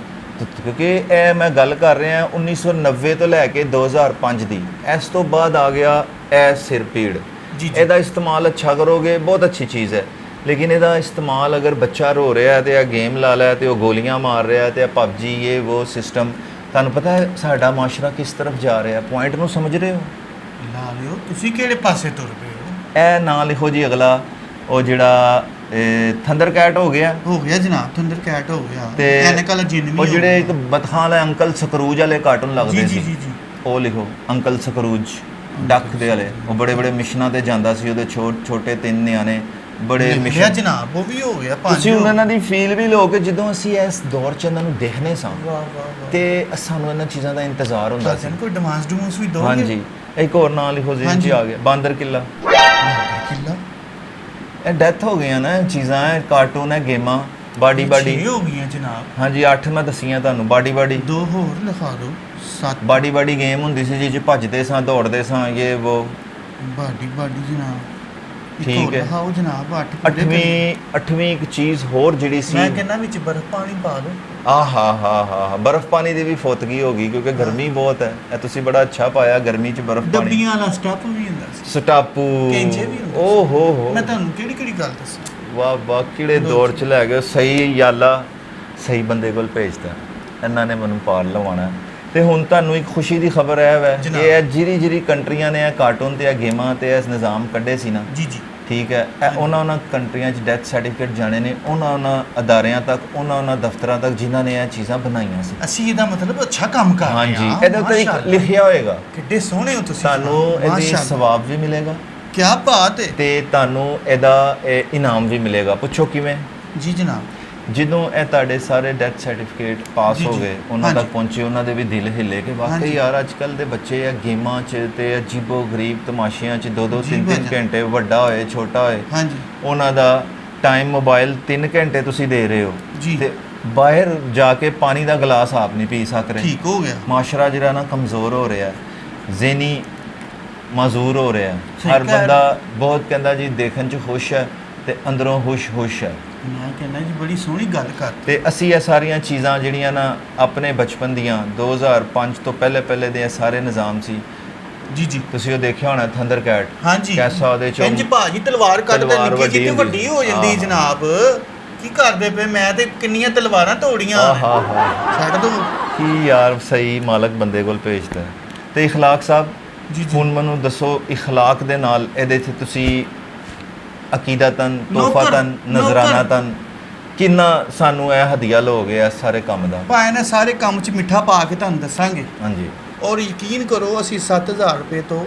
ਕਿਉਂਕਿ ਇਹ ਮੈਂ ਗੱਲ ਕਰ ਰਿਹਾ 1990 ਤੋਂ ਲੈ ਕੇ 2005 ਦੀ। ਇਸ ਤੋਂ ਬਾਅਦ ਆ ਗਿਆ ਇਹ ਸਿਰ ਪੀੜ। ਜੀ ਜੀ। ਇਹਦਾ ਇਸਤੇਮਾਲ ਅੱਛਾ ਕਰੋਗੇ ਬਹੁਤ ਅੱਛੀ ਚੀਜ਼ ਹੈ, ਲੇਕਿਨ ਇਹਦਾ ਇਸਤੇਮਾਲ ਅਗਰ ਬੱਚਾ ਰੋ ਰਿਹਾ ਹੈ ਤੇ ਇਹ ਗੇਮ ਲਾ ਲਿਆ ਤੇ ਉਹ ਗੋਲੀਆਂ ਮਾਰ ਰਿਹਾ ਤੇ ਇਹ ਪਬਜੀ ਇਹ ਉਹ ਸਿਸਟਮ, ਤੁਹਾਨੂੰ ਪਤਾ ਹੈ ਸਾਡਾ ਮਾਸ਼ਰਾ ਕਿਸ ਤਰਫ ਜਾ ਰਿਹਾ? ਪੁਆਇੰਟ ਨੂੰ ਸਮਝ ਰਹੇ ਹੋ? ਲਾ ਲਿਓ, ਤੁਸੀਂ ਕਿਹੜੇ ਪਾਸੇ ਤੁਰ ਪਏ ਹੋ? ਇਹ ਨਾਂ ਲਿਖੋ ਜੀ ਅਗਲਾ, ਉਹ ਜਿਹੜਾ ਥੰਡਰ ਕੈਟ ਹੋ ਗਿਆ ਜਨਾਬ, ਥੰਡਰ ਕੈਟ ਹੋ ਗਿਆ ਤੇ ਐਨਕ ਵਾਲਾ ਜਿੰਨ ਵੀ ਉਹ ਹੋ ਜਿਹੜੇ ਗਿਆ। ਇੱਕ ਬਤਖਾਂ ਵਾਲੇ ਅੰਕਲ ਸਕਰੂਜ ਵਾਲੇ ਕਾਰਟੂਨ ਲੱਗਦੇ ਜੀ ਸੀ, ਜੀ ਜੀ ਜੀ। ਉਹ ਲਿਖੋ ਅੰਕਲ ਸਕਰੂਜ ਡੱਕ ਦੇ ਵਾਲੇ। ਉਹ ਬੜੇ ਬੜੇ ਮਿਸ਼ਨਾਂ ਤੇ ਜਾਂਦਾ ਸੀ, ਉਹਦੇ ਛੋਟੇ 3 ਨਿਆਣੇ ਬੜੇ ਲਿਖਿਆ ਮਿਸ਼ਨ। ਜਨਾਬ, ਉਹ ਵੀ ਹੋ ਗਿਆ 5। ਤੁਸੀਂ ਉਹਨਾਂ ਦੀ ਫੀਲ ਵੀ ਲਓ ਕਿ ਜਦੋਂ ਅਸੀਂ ਇਸ ਦੌਰ 'ਚ ਇਹਨਾਂ ਨੂੰ ਦੇਖਨੇ ਸਾਂ ਵਾਹ ਵਾਹ ਵਾਹ। ਤੇ ਸਾਨੂੰ ਇਹਨਾਂ ਚੀਜ਼ਾਂ ਦਾ ਇੰਤਜ਼ਾਰ ਹੁੰਦਾ ਸੀ। ਤੁਹਾਨੂੰ ਕੋਈ ਡਿਮਾਂਸ ਡੂਮਸ ਵੀ ਦੋਗੇ? ਹਾਂਜੀ, ਇੱਕ ਹੋਰ ਨਾਂ ਲਿਖੋ ਜਿਹਦੇ 'ਚ ਹਾਂਜੀ। ਆ ਗਿਆ ਬਾਂਦਰ ਕਿੱਲਾ। ਕਿੱਲਾ ਇਹ ਡੈਥ ਹੋ ਗਈਆਂ ਨਾ, ਇਹ ਚੀਜ਼ਾਂ ਹੈ, ਕਾਰਟੂਨ ਹੈ, ਗੇਮਾਂ। ਬਾਡੀ 6 ਹੋ ਗਈਆਂ ਜਨਾਬ। ਹਾਂਜੀ 8 ਮੈਂ ਦੱਸੀਆਂ ਤੁਹਾਨੂੰ। ਬਾਡੀ 2 ਹੋਰ ਲਿਖਾ ਦਿਓ। 7 ਬਾਡੀ ਗੇਮ ਹੁੰਦੀ ਸੀ ਜਿਹ 'ਚ ਭੱਜਦੇ ਸਾਂ ਦੌੜਦੇ ਸਾਂ ਇਹ ਉਹ। ਬਾਡੀ ਜਨਾਬ। ਠੀਕ ਹੈ। ਲਿਖਾਓ ਜਨਾਬ। 8 ਅੱਠਵੀਂ ਇੱਕ ਚੀਜ਼ ਹੋਰ ਜਿਹੜੀ ਸੀ, ਮੈਂ ਕਹਿੰਦਾ ਵਿੱਚ ਬਰਫ਼ ਪਾਣੀ ਪਾ ਦਿਓ। ਆਹਾ ਬਰਫ਼ ਪਾਣੀ ਦੀ ਵੀ ਫੋਤਗੀ ਹੋ ਗਈ ਕਿਉਂਕਿ ਗਰਮੀ ਬਹੁਤ ਹੈ। ਇਹ ਤੁਸੀਂ ਬੜਾ ਅੱਛਾ ਪਾਇਆ, ਗਰਮੀ 'ਚ ਬਰਫ਼ ਪਾਣੀ। ਡੱਬੀਆਂ ਵਾਲਾ ਸਟਾਪ ਵੀ ਹੁੰਦਾ ਸੀ, ਸਟਾਪੂ, ਕੈਂਚੇ ਵੀ ਹੁੰਦੇ ਸੀ। ਓ ਹੋ ਮੈਂ ਤੁਹਾਨੂੰ ਕਿਹੜੀ ਗੱਲ ਦੱਸਾਂ। ਵਾਹ ਕਿਹੜੇ ਦੌਰ 'ਚ ਲੈ ਗਏ। ਸਹੀ ਯਾਲਾ, ਸਹੀ ਬੰਦੇ ਕੋਲ ਭੇਜਦਾ। ਇਹਨਾਂ ਨੇ ਮੈਨੂੰ ਪਾਰ ਲਵਾਉਣਾ। ਤੇ ਹੁਣ ਤੁਹਾਨੂੰ ਇੱਕ ਖੁਸ਼ੀ ਦੀ ਖਬਰ ਹੈ ਜਨਾਬ। ਇਹ ਜਿਹੜੀ ਕੰਟਰੀਆਂ ਨੇ ਇਹ ਕਾਰਟੂਨ ਤੇ ਇਹ ਗੇਮਾਂ ਤੇ ਇਸ ਨਿਜ਼ਾਮ ਕੱਢੇ ਸੀ ਨਾ, ਜੀ ਜੀ। ਠੀਕ ਹੈ, ਇਹ ਉਹਨਾਂ ਕੰਟਰੀਆਂ 'ਚ ਡੈਥ ਸਰਟੀਫਿਕੇਟ ਜਾਣੇ ਨੇ ਉਹਨਾਂ ਅਦਾਰਿਆਂ ਤੱਕ, ਉਹਨਾਂ ਦਫ਼ਤਰਾਂ ਤੱਕ ਜਿਨ੍ਹਾਂ ਨੇ ਇਹ ਚੀਜ਼ਾਂ ਬਣਾਈਆਂ ਸੀ। ਅਸੀਂ ਇਹਦਾ ਮਤਲਬ ਅੱਛਾ ਕੰਮ ਕਰ ਰਹੇ ਹਾਂ। ਹਾਂਜੀ, ਇਹਦੇ ਉੱਤੇ ਇੱਕ ਲਿਖਿਆ ਹੋਏਗਾ, ਕਿੱਡੇ ਸੋਹਣੇ ਹੋ ਤੁਸੀਂ। ਤੁਹਾਨੂੰ ਇਹਦੀ ਸਵਾਬ ਵੀ ਮਿਲੇਗਾ ਕੀ ਬਾਤ ਹੈ। ਤੇ ਤੁਹਾਨੂੰ ਇਹਦਾ ਇਨਾਮ ਵੀ ਮਿਲੇਗਾ। ਪੁੱਛੋ ਕਿਵੇਂ? ਜੀ ਜਨਾਬ। ਜਦੋਂ ਇਹ ਤੁਹਾਡੇ ਸਾਰੇ ਡੈਥ ਸਰਟੀਫਿਕੇਟ ਪਾਸ ਜੀ, ਹੋ ਜੀ। ਗਏ, ਉਹਨਾਂ ਹਾਂਜੀ। ਤੱਕ ਪਹੁੰਚੇ, ਉਹਨਾਂ ਦੇ ਵੀ ਦਿਲ ਹਿੱਲੇ ਕਿ ਵਾਕਈ ਹਾਂਜੀ। ਯਾਰ ਅੱਜ ਕੱਲ੍ਹ ਦੇ ਬੱਚੇ ਆ ਗੇਮਾਂ 'ਚ ਤੇ ਅਜੀਬੋ ਗਰੀਬ ਤਮਾਸ਼ਿਆਂ 'ਚ 2-2 ਜੀ 3-3 ਭਾਈ ਘੰਟੇ, ਵੱਡਾ ਹੋਏ ਛੋਟਾ ਹੋਏ, ਹਾਂਜੀ ਉਹਨਾਂ ਦਾ ਟਾਈਮ ਮੋਬਾਈਲ 3 ਘੰਟੇ ਤੁਸੀਂ ਦੇ ਰਹੇ ਹੋ ਜੀ। ਤੇ ਬਾਹਰ ਜਾ ਕੇ ਪਾਣੀ ਦਾ ਗਲਾਸ ਆਪ ਨਹੀਂ ਪੀ ਸਕ ਰਹੇ। ਠੀਕ ਹੋ ਗਿਆ। ਮਾਸ਼ਰਾ ਜਿਹੜਾ ਨਾ ਕਮਜ਼ੋਰ ਹੋ ਰਿਹਾ, ਜ਼ਹਿਨੀ ਮਾਜ਼ੂਰ ਹੋ ਰਿਹਾ। ਸਹੀ ਹਰ ਕਹਿ ਬੰਦਾ ਬਹੁਤ ਕਹਿੰਦਾ ਜੀ ਦੇਖਣ 'ਚ ਖੁਸ਼ ਹੈ ਤੇ ਅੰਦਰੋਂ ਹੁਸ਼ ਹੈ। ਮੈਂ ਕਹਿੰਦਾ ਜੀ ਬੜੀ ਸੋਹਣੀ ਗੱਲ ਕਰ। ਤੇ ਅਸੀਂ ਇਹ ਸਾਰੀਆਂ ਚੀਜ਼ਾਂ ਜਿਹੜੀਆਂ ਨਾ ਆਪਣੇ ਬਚਪਨ ਦੀਆਂ 2005 ਤੋਂ ਪਹਿਲੇ ਦੇ ਇਹ ਸਾਰੇ ਨਿਜ਼ਾਮ ਸੀ। ਜੀ ਜੀ। ਤੁਸੀਂ ਉਹ ਦੇਖਿਆ ਹੋਣਾ ਥੰਡਰ ਕੈਟ। ਹਾਂਜੀ। ਕੈਸਾ ਉਹਦੇ ਚੋਂ ਇੰਜ ਭਾਜੀ ਤਲਵਾਰ ਕੱਢਦੇ ਤਲਵਾਰ ਨਿੱਕੀ ਜਿਹੀ ਤੇ ਵੱਡੀ ਵੱਡੀ ਹੋ ਜਾਂਦੀ ਹਾਂ। ਜਨਾਬ। ਕੀ ਕਰਦੇ ਪਏ? ਮੈਂ ਤੇ ਕਿੰਨੀਆਂ ਤਲਵਾਰਾਂ ਤੋੜੀਆਂ। ਆਹਾ ਛੱਡ ਦੋ। ਕੀ ਯਾਰ, ਸਹੀ ਮਾਲਕ ਬੰਦੇ ਕੋਲ ਭੇਜਦਾ। ਤੇ ਇਖਲਾਕ ਸਾਹਿਬ, ਜੀ ਜੀ। ਹੁਣ ਮੈਨੂੰ ਦੱਸੋ ਇਖਲਾਕ ਦੇ ਨਾਲ ਇਹਦੇ 'ਚ ਤੁਸੀਂ ਅਕੀਦਤਨ, ਤੋਹਫਤਨ, ਨਜ਼ਰਾਨਾਤਨ ਕਿੰਨਾ ਸਾਨੂੰ ਇਹ ਹਦੀਆ ਲੋਗੇ ਇਸ ਸਾਰੇ ਕੰਮ ਦਾ? ਭਾਵੇਂ ਨਾ ਸਾਰੇ ਕੰਮ 'ਚ ਮਿੱਠਾ ਪਾ ਕੇ ਤੁਹਾਨੂੰ ਦੱਸਾਂਗੇ। ਹਾਂਜੀ। ਔਰ ਯਕੀਨ ਕਰੋ ਅਸੀਂ 7000 ਰੁਪਏ ਤੋਂ